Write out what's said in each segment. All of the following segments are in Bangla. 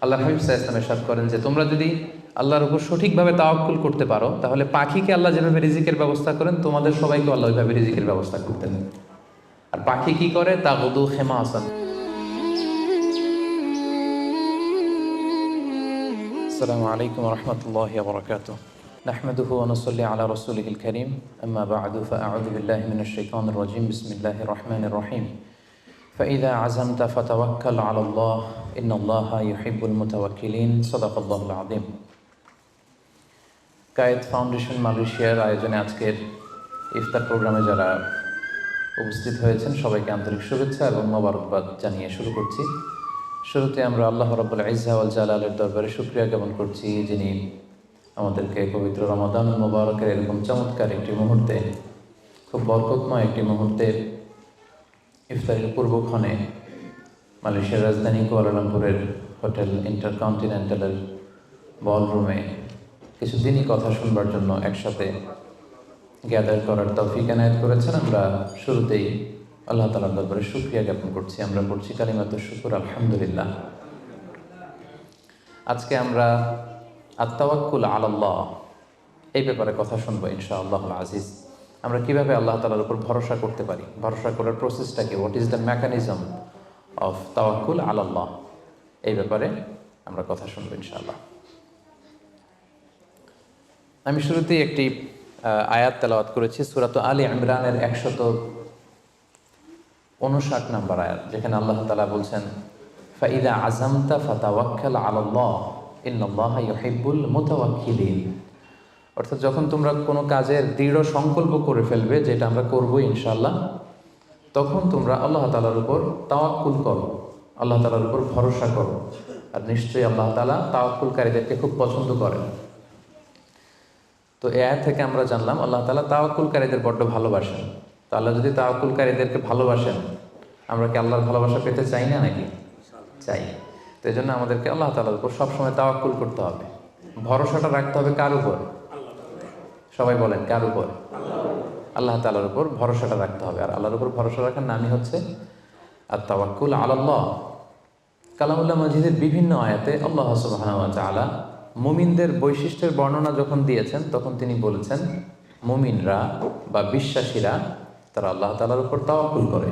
আল্লাহ হাবিব সাল্লাল্লাহু আলাইহি ওয়াসাল্লাম ইরশাদ করেন যে তোমরা যদি আল্লাহর উপর সঠিকভাবে তাওয়াক্কুল করতে পারো, তাহলে পাখিকে আল্লাহ যেভাবে রিজিকের ব্যবস্থা করেন, তোমাদের সবাইকে আল্লাহ ওইভাবে রিজিকের ব্যবস্থা করতেন। আর পাখি কি করে? তাগুদু খিমাসান। আসসালামু আলাইকুম ওয়া রাহমাতুল্লাহি ওয়া বারাকাতুহু। নাহমাদুহু ওয়া নুসাল্লি আলা রাসূলিহিল কারীম, আম্মা বা'দু, ফাআউযু বিল্লাহি মিনাশ শাইতানির রাজীম। বিসমিল্লাহির রাহমানির রাহিম। فإذا عزمت فتوكل على الله إن الله يحب المتوكلين صدق الله العظيم। কায়েদ ফাউন্ডেশন মালয়েশিয়ার আয়োজনে আজকের ইফতার প্রোগ্রামে যারা উপস্থিত হয়েছেন সবাইকে আন্তরিক শুভেচ্ছা এবং মোবারকবাদ জানিয়ে শুরু করছি। শুরুতে আমরা আল্লাহ রাব্বুল ইজ্জা ওয়াল জালালের দরবারে শুকরিয়া জ্ঞাপন করছি, যিনি আমাদেরকে পবিত্র রমাদান মুবারকের এরকম চমৎকার একটি মুহূর্তে, খুব বরকতময় একটি মুহূর্তে ইফতারের পূর্বক্ষণে মালয়েশিয়ার রাজধানী কুয়ালালামপুরের হোটেল ইন্টারকন্টিনেন্টালের বলরুমে কিছুদিনই কথা শুনবার জন্য একসাথে গ্যাদার করার তৌফিক এনায়েত করেছেন। আমরা শুরুতেই আল্লাহ তাআলার দরবারে শুকরিয়া জ্ঞাপন করছি। আমরা পড়ছি কালিমাতুশ শুকর, আলহামদুলিল্লাহ। আজকে আমরা আত-তাওয়াক্কুল আলাল্লাহ এই ব্যাপারে কথা শুনবো ইনশাআল্লাহুল আজিজ। আমরা কিভাবে আল্লাহ তাআলার উপর ভরসা করতে পারি, ভরসা করার প্রসেসটা কি, what is the mechanism of তাওয়াক্কুল আলাল্লাহ, এই ব্যাপারে আমরা কথা শুনবো ইনশাআল্লাহ। আমি শুরুতেই একটি আয়াত তেলাওয়াত করেছি, সূরা আলে ইমরানের 159 নম্বর আয়াত, যেখানে আল্লাহ তাআলা বলছেন ফাইদা আযামতা ফাতাওয়াক্কাল আলাল্লাহ ইন্নাল্লাহা ইউহিব্বুল মুতাওয়াক্কিলিন। অর্থাৎ যখন তোমরা কোনো কাজের দৃঢ় সংকল্প করে ফেলবে যে এটা আমরা করবো ইনশাআল্লাহ, তখন তোমরা আল্লাহ তাআলার উপর তাওয়াক্কুল করো, আল্লাহ তাআলার উপর ভরসা করো। আর নিশ্চয়ই আল্লাহ তাআলা তাওয়াক্কুলকারীদেরকে খুব পছন্দ করেন। তো এই আয়াত থেকে আমরা জানলাম আল্লাহ তাআলা তাওয়াক্কুলকারীদের বড্ড ভালোবাসেন। তো আল্লাহ যদি তাওয়াক্কুলকারীদেরকে ভালোবাসেন, আমরা কি আল্লাহর ভালোবাসা পেতে চাই না নাকি? চাই। তো এই জন্য আমাদেরকে আল্লাহ তাআলার উপর সবসময় তাওয়াক্কুল করতে হবে। ভরসাটা রাখতে হবে কার উপর? সবাই বলেন, কার উপর? আল্লাহ তাআলার উপর ভরসাটা রাখতে হবে। আর আল্লাহর উপর ভরসা রাখার নামই হচ্ছে আত-তাওয়াক্কুল আলাল্লাহ। কালামুল্লাহ মাজিদের বিভিন্ন আয়াতে আল্লাহ সুবহানাহু ওয়া তাআলা মুমিনদের বৈশিষ্ট্যের বর্ণনা যখন দিয়েছেন, তখন তিনি বলেছেন মুমিনরা বা বিশ্বাসীরা তারা আল্লাহ তাআলার উপর তাওয়াক্কুল করে।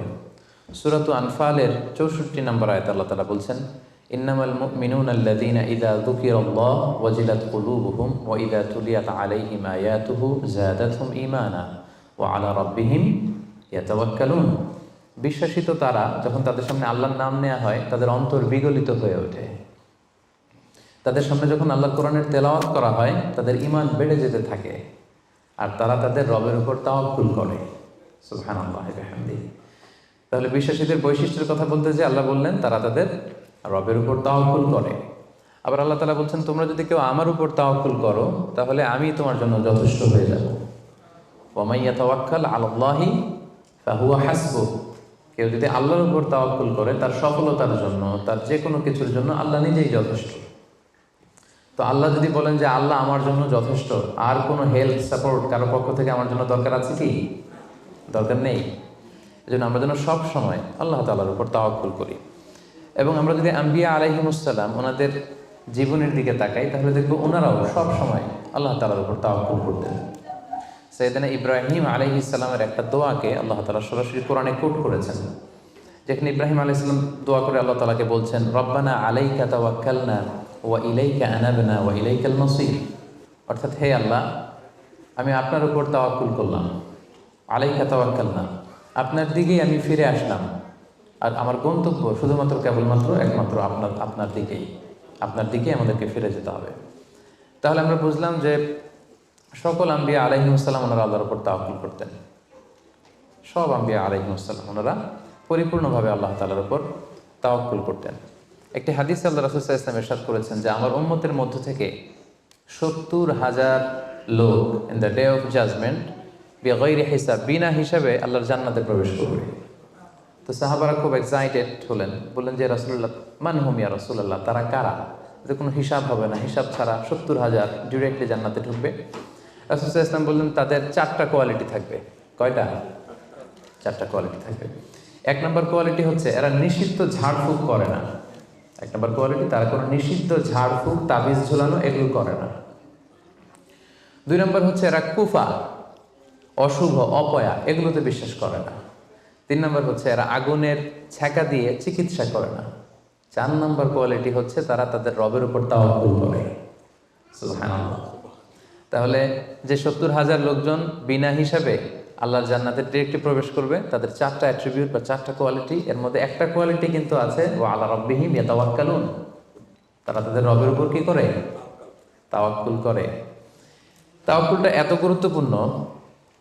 সূরাত আনফালের 64 নম্বর আয়াতে আল্লাহ তাআলা বলছেন ইন্নামাল মুমিনুনা আল্লাযীনা ইযা যুকিরাল্লাহু ওয়াজিলাত কুলুবুহুম ওয়া ইযা তুলিয়াত আলাইহিম আয়াতুহু যাদাতহুম ঈমানা ওয়া আলা রাব্বিহিম ইয়াতাওয়াক্কালুন। বিশ্বাসী তো তারা, যখন তাদের সামনে আল্লাহর নাম নেওয়া হয় তাদের অন্তর বিগলিত হয়ে ওঠে। তাদের সামনে যখন আল্লাহর কোরআনের তেলাওয়াত করা হয় তাদের ঈমান বেড়ে যেতে থাকে, আর তারা তাদের রবের উপর তাওয়াক্কুল করে। সুবহানাল্লাহি ওয়া বিহামদিহি। তাহলে বিশ্বাসীদের বৈশিষ্ট্যের কথা বলতে যে আল্লাহ বললেন তারা তাদের রবের উপর তাওয়াক্কুল করে। আবার আল্লাহ তাআলা বলছেন তোমরা যদি কেউ আমার উপর তাওয়াক্কুল করো তাহলে আমি তোমার জন্য যথেষ্ট হয়ে যাব। ওয়া মান ইয়াতাওয়াক্কাল আলাল্লাহি ফাহুয়া হাসবুহ। কেউ যদি আল্লাহর উপর তাওয়াক্কুল করে তার সফলতার জন্য, তার যে কোনো কিছুর জন্য আল্লাহ নিজেই যথেষ্ট। তো আল্লাহ যদি বলেন যে আল্লাহ আমার জন্য যথেষ্ট, আর কোনো হেল্প সাপোর্ট কারো পক্ষ থেকে আমার জন্য দরকার আছে কি? দরকার নেই। এই জন্য আমরা যেন সব সময় আল্লাহ তাআলার উপর তাওয়াক্কুল করি। এবং আমরা যদি আম্বিয়া আলাইহিমুসসালাম ওনাদের জীবনের দিকে তাকাই, তাহলে দেখবো ওনারাও সব সময় আল্লাহ তাআলার উপর তাওয়াক্কুল করতেন। সাইয়েদনা ইব্রাহিম আলাইহিস সালামের একটা দোয়াকে আল্লাহ তাআলা সরাসরি কোরআনে কোট করেছেন, যেখানে ইব্রাহিম আলাইহিস সালাম দোয়া করে আল্লাহ তাআলাকে বলছেন রব্বানা আলাইকা তাওয়াক্কালনা ওয়া ইলাইকা আনাবনা ওয়া ইলাইকাল মাসির। অর্থাৎ হে আল্লাহ, আমি আপনার উপর তাওয়াক্কুল করলাম, আলাইকা তাওয়াক্কালনা, আপনার দিকেই আমি ফিরে আসলাম, আর আমার গন্তব্য শুধুমাত্র কেবলমাত্র একমাত্র আপনার দিকেই আমাদেরকে ফিরে যেতে হবে। তাহলে আমরা বুঝলাম যে সকল আম্বিয়া আলাইহিমুসসালাম ওনারা আল্লাহর উপর তাওয়াক্কুল করতেন। সব আম্বিয়া আলাইহিমুসসালাম ওনারা পরিপূর্ণভাবে আল্লাহ তাআলার উপর তাওয়াক্কুল করতেন। একটি হাদিস আল্লাহ রাসূল সাল্লাল্লাহু আলাইহি ওয়াসাল্লাম ইরশাদ করেছেন যে আমার উম্মতের মধ্য থেকে 70,000 লোক in the day of judgement বিগাইরি হিসাব, বিনা হিসাবে আল্লাহর জান্নাতে প্রবেশ করবে। তো সাহাবারা খুব এক্সাইটেড হলেন, বললেন যে রাসূলুল্লাহ মান হুম ইয়া রাসূলুল্লাহ, তারা কারা? এতে কোনো হিসাব হবে না, হিসাব ছাড়া 70,000 ডিরেক্টলি জান্নাতে ঢুকবে। রাসূল সাল্লাল্লাহু আলাইহি ওয়াসাল্লাম বললেন তাদের 4টা কোয়ালিটি থাকবে। কয়টা? 4টা কোয়ালিটি থাকবে। 1 নম্বর কোয়ালিটি হচ্ছে এরা নিষিদ্ধ ঝাড়ফুঁক করে না। এক নম্বর কোয়ালিটি, তারা কোনো নিষিদ্ধ ঝাড়ফুঁক তাবিজ ঝুলানো এগুলো করে না। 2 নম্বর হচ্ছে এরা কুফা, অশুভ, অপয়া এগুলোতে বিশ্বাস করে না। 3 নম্বর হচ্ছে এরা আগুনের ছ্যাঁকা দিয়ে চিকিৎসা করে না। 4 নম্বর কোয়ালিটি হচ্ছে তারা তাদের রবের উপর তাওয়াক্কুল করে। সুবহানাল্লাহ। তাহলে যে 70,000 লোকজন বিনা হিসাবে আল্লাহর জান্নাতে ডিরেক্টলি প্রবেশ করবে, তাদের 4টা অ্যাট্রিবিউট বা 4টা কোয়ালিটি, এর মধ্যে একটা কোয়ালিটি কিন্তু আছে ওয়া আলা রাব্বিহিম ইয়াতাওয়াক্কালুন, তারা তাদের রবের উপর কি করে? তাওয়াক্কুল করে। তাওয়াক্কুলটা এত গুরুত্বপূর্ণ,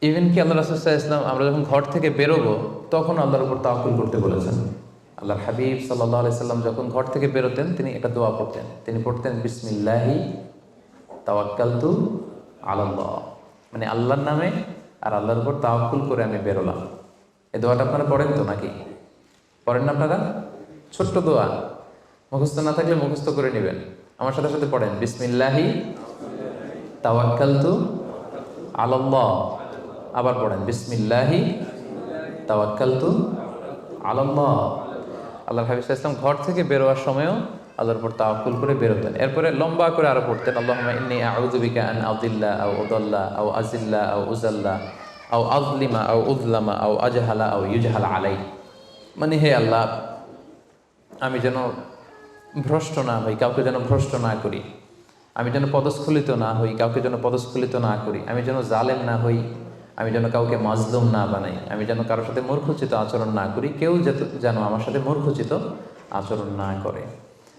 ইভেন কি আল্লাহ রাসূল সাল্লাল্লাহু আলাইহি ওয়াসাল্লাম আমরা যখন ঘর থেকে বেরোবো তখন আল্লাহর উপর তাওয়াক্কুল করতে বলেছেন। আল্লাহর হাবিব সাল্লাল্লাহু আলাইহি সাল্লাম যখন ঘর থেকে বেরোতেন তিনি একটা দোয়া পড়তেন, তিনি পড়তেন বিসমিল্লাহি তাওয়াক্কালতু আলাল্লাহ, মানে আল্লাহর নামে আর আল্লাহর উপর তাওয়াক্কুল করে আমি বেরোলাম। এই দোয়াটা আপনারা পড়েন তো নাকি? পড়েন না আপনারা? ছোট্ট দোয়া, মুখস্থ না থাকলে মুখস্থ করে নেবেন। আমার সাথে সাথে পড়েন বিসমিল্লাহি তাওয়াক্কালতু আলাল্লাহ। আবার পড়েন বিসমিল্লাহি তাওয়াক্কালতু আলাল্লাহ। আল্লাহর হাবিব সাল্লাল্লাহু আলাইহি ওয়াসাল্লাম ঘর থেকে বেরোয়ার সময়ও আল্লাহর উপর তাওয়াক্কুল করে বেরোতেন। এরপরে লম্বা করে আরো পড়তেন আল্লাহুম্মা ইন্নী আউযু বিকা আন আযিল্লা আও উযাল্লা আও আযিল্লা আও উযাল্লা আও আযলিমা আও উযলামা আও আজহালা আও ইউজহালা আলাই, মানে হে আল্লাহ আমি যেন ভ্রষ্ট না হই, কাউকে যেন ভ্রষ্ট না করি, আমি যেন পদস্খলিত না হই, কাউকে যেন পদস্খলিত না করি, আমি যেন জালেম না হই, আমি যেন কাউকে মাজলুম না বানাই, আমি যেন কারোর সাথে মূর্খোচিত আচরণ না করি, কেউ যেন আমার সাথে মূর্খোচিত আচরণ না করে।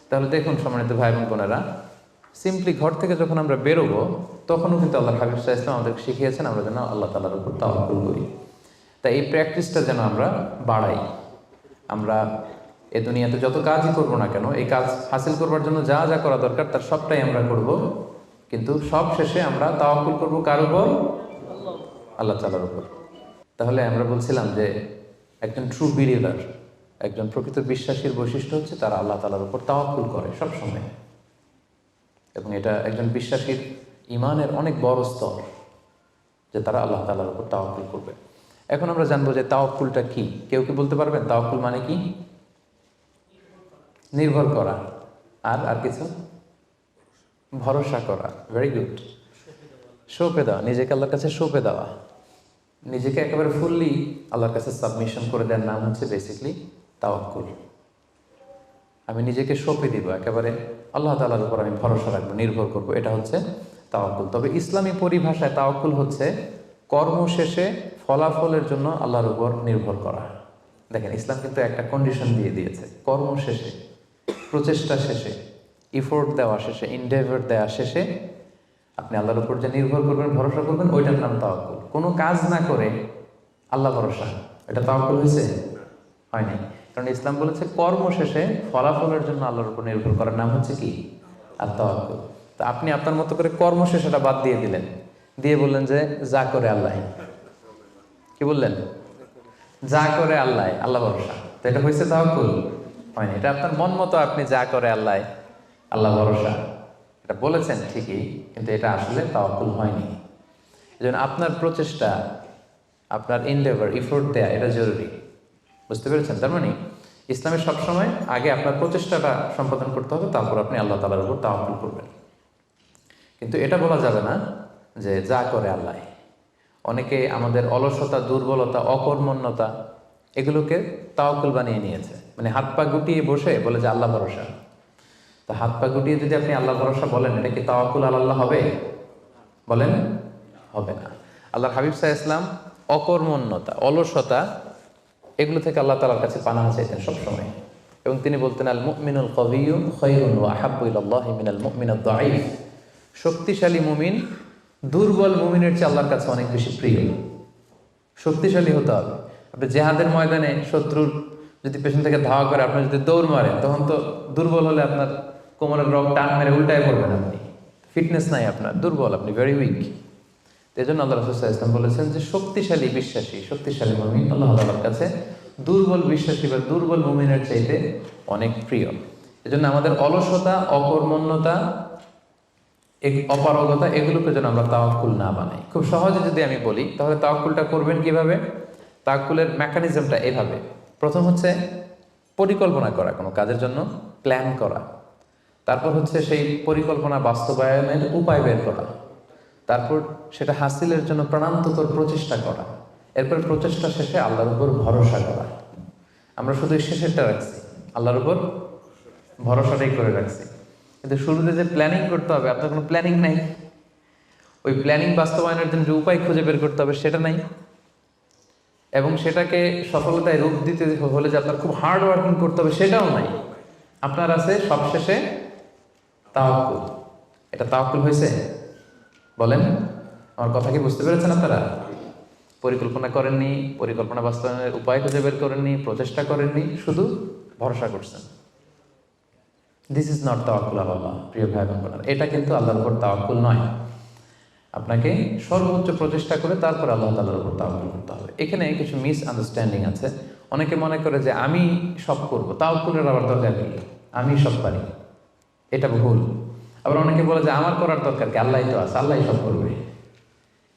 তাহলে দেখুন সম্মানিত ভাই এবং বোনেরা, সিম্পলি ঘর থেকে যখন আমরা বেরোবো তখনও কিন্তু আল্লাহ হাবিব সাল্লাল্লাহু আলাইহি ওয়াসাল্লাম আমাদেরকে শিখিয়েছেন আমরা যেন আল্লাহ তাআলার উপর তাওয়াক্কুল করি। তাই এই প্র্যাকটিসটা যেন আমরা বাড়াই। আমরা এ দুনিয়াতে যত কাজই করবো না কেন, এই কাজ হাসিল করবার জন্য যা যা করা দরকার তার সবটাই আমরা করব, কিন্তু সব শেষে আমরা তাওয়াক্কুল করবো কার উপর? আল্লাহ তাআলার উপর। তাহলে আমরা বলছিলাম যে একজন ট্রু বিলিভার, একজন প্রকৃত বিশ্বাসীর বৈশিষ্ট্য হচ্ছে তারা আল্লাহ তাআলার উপর তাওয়াক্কুল করে সবসময়, এবং এটা একজন বিশ্বাসীর ঈমানের অনেক বড় স্তর যে তারা আল্লাহ তাআলার উপর তাওয়াক্কুল করবে। এখন আমরা জানবো যে তাওয়াক্কুলটা কি। কেউ কি বলতে পারবেন তাওয়াক্কুল মানে কি? নির্ভর করা, আর কিছু? ভরসা করা। Very good. সঁপে দেওয়া, নিজেকে আল্লাহর কাছে সঁপে দেওয়া, নিজেকে একেবারে ফুললি আল্লাহর কাছে সাবমিশন করে দেওয়ার নাম হচ্ছে বেসিকলি তাওয়াক্কুল। আমি নিজেকে সঁপে দিব, একেবারে আল্লাহ তাআলার উপর আমি ভরসা রাখবো, নির্ভর করবো, এটা হচ্ছে তাওয়াক্কুল। তবে ইসলামী পরিভাষায় তাওয়াক্কুল হচ্ছে কর্ম শেষে ফলাফলের জন্য আল্লাহর উপর নির্ভর করা। দেখেন ইসলাম কিন্তু একটা কন্ডিশন দিয়ে দিয়েছে, কর্ম শেষে, প্রচেষ্টা শেষে, ইফোর্ট দেওয়া শেষে, ইনডেভার দেওয়া শেষে আপনি আল্লাহর উপর যে নির্ভর করবেন, ভরসা করবেন, ওইটার নাম তাওয়াক্কুল। কোনো কাজ না করে আল্লাহ ভরসা, এটা তাওয়াক্কুল হয়েছে? হয়নি। কারণ ইসলাম বলেছে কর্ম শেষে ফলাফলের জন্য আল্লাহর উপর নির্ভর করার নাম হচ্ছে কি? আর তাওয়াক্কুল। তা আপনি আপনার মতো করে কর্ম শেষেটা বাদ দিয়ে দিলেন, দিয়ে বললেন যে যা করে আল্লাহ। কি বললেন? যা করে আল্লাহ, আল্লাহ ভরসা। তো এটা হয়েছে তাওয়াক্কুল? হয়নি। এটা আপনার মন মতো আপনি যা করে আল্লাহ, আল্লাহ ভরসা, এটা বলেছেন ঠিকই, কিন্তু এটা আসলে তাওয়াক্কুল হয়নি। এজন্য আপনার প্রচেষ্টা, আপনার এনডেভার, ইফোর্ট দেয়া এটা জরুরি। বুঝতে পেরেছেন? তার মানে ইসলামে সবসময় আগে আপনার প্রচেষ্টাটা সম্পাদন করতে হবে, তারপর আপনি আল্লাহ তাআলার উপর তাওয়াক্কুল করবেন। কিন্তু এটা বলা যাবে না যে যা করে আল্লাহ। অনেকে আমাদের অলসতা, দুর্বলতা, অকর্মণ্যতা এগুলোকে তাওয়াক্কুল বানিয়ে নিয়েছে। মানে হাত পা গুটিয়ে বসে বলে যে আল্লাহ ভরসা। তো হাত পা গুটিয়ে যদি আপনি আল্লাহ ভরসা বলেন, এটা কি তাওয়াক্কুল আলাল্লাহ হবে? বলেন, হবে না। আল্লাহর হাবিব সাল্লাল্লাহু আলাইহি ওয়াসাল্লাম অকর্মণ্যতা, অলসতা এগুলো থেকে আল্লাহ তাআলার কাছে পানাহ চাইতেন সবসময়, এবং তিনি বলতেন আল মুমিনুল কওয়িয়্যু খায়রুন ওয়া আহাব্বু ইলাল্লাহি মিনাল মুমিনিদ দাঈফ। শক্তিশালী মুমিন দুর্বল মুমিনের চেয়ে আল্লাহর কাছে অনেক বেশি প্রিয়। শক্তিশালী হতে হবে। আপনি জেহাদের ময়দানে শত্রুর যদি পেছন থেকে ধাওয়া করে আপনি যদি দৌড় মারেন, তখন তো দুর্বল হলে আপনার কোমরের রগ টান মেরে উল্টায় পড়বেন, আপনি ফিটনেস নাই, আপনার দুর্বল, আপনি ভেরি উইক। এই জন্য আল্লাহ রাসূল সাল্লাল্লাহু আলাইহি ওয়াসাল্লাম বলেছেন যে শক্তিশালী বিশ্বাসী, শক্তিশালী মুমিন আল্লাহ তাআলার কাছে দুর্বল বিশ্বাসী বা দুর্বল মুমিনের চাইতে অনেক প্রিয়। এজন্য আমাদের অলসতা, অকর্মণ্যতা, অপারগতা এগুলোকে যেন আমরা তাওয়াক্কুল না বানাই। খুব সহজে যদি আমি বলি তাহলে তাওয়াক্কুলটা করবেন কিভাবে? তাওয়াক্কুলের মেকানিজমটা এভাবে। প্রথম হচ্ছে পরিকল্পনা করা, কোনো কাজের জন্য প্ল্যান করা, তারপর হচ্ছে সেই পরিকল্পনা বাস্তবায়নের উপায় বের করা, তারপর সেটা হাসিলের জন্য প্রাণান্তকর প্রচেষ্টা করা, এরপর প্রচেষ্টা শেষে আল্লাহর উপর ভরসা করা। আমরা শুধু শেষেরটা রাখছি, আল্লাহর উপর ভরসাটাই করে রাখছি, কিন্তু শুরুতে যে প্ল্যানিং করতে হবে, আপনার কোনো প্ল্যানিং নাই। ওই প্ল্যানিং বাস্তবায়নের জন্য যে উপায় খুঁজে বের করতে হবে সেটা নাই, এবং সেটাকে সফলতায় রূপ দিতে হলে যে আপনার খুব হার্ড ওয়ার্কিং করতে হবে সেটাও নাই। আপনার আছে সবশেষে তাওয়াক্কুল। এটা তাওয়াক্কুল হয়েছে? বলেন, আমার কথা কি বুঝতে পেরেছেন আপনারা? পরিকল্পনা করেননি, পরিকল্পনা বাস্তবায়নের উপায় খুঁজে বের করেননি, প্রচেষ্টা করেননি, শুধু ভরসা করছেন। দিস ইজ নট তাওয়াক্কুল আল্লাহ। প্রিয় ভাই বোনেরা, এটা কিন্তু আল্লাহর উপর তাওয়াক্কুল নয়। আপনাকে সর্বোচ্চ প্রচেষ্টা করে তারপর আল্লাহ তাআলার উপর তাওয়াক্কুল করতে হবে। এখানে কিছু মিস আন্ডারস্ট্যান্ডিং আছে। অনেকে মনে করে যে আমি সব করব, তাওয়াক্কুলের আবার দরকার কি, আমি সব পারি, এটা ভুল। আবার অনেকে বলে যে আমার করার দরকার কি, আল্লাহই তো আছে, আল্লাহই সব করবে,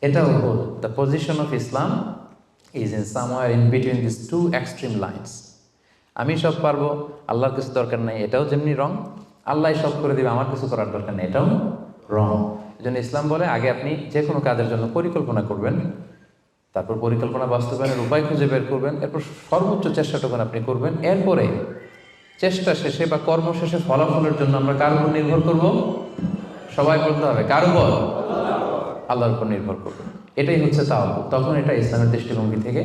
এটাও ভুল। The position of Islam is in somewhere in between this two extreme lines. আমি সব পারবো, আল্লাহর কিছু দরকার নেই, এটাও যেমনি রং। আল্লাহ সব করে দিবে, আমার কিছু করার দরকার নেই, এটাও রং। এই জন্য ইসলাম বলে আগে আপনি যে কোনো কাজের জন্য পরিকল্পনা করবেন, তারপর পরিকল্পনা বাস্তবায়নের উপায় খুঁজে বের করবেন, এরপর সর্বোচ্চ চেষ্টাটুকু আপনি করবেন। এরপরে চেষ্টা শেষে বা কর্ম শেষে ফলাফলের জন্য আমরা কার উপর নির্ভর করব? সবাই বলতে হবে কার উপর? আল্লাহর উপর নির্ভর করব। এটাই হচ্ছে তাওয়াক্কুল। তখন এটা ইসলামের দৃষ্টিভঙ্গি থেকে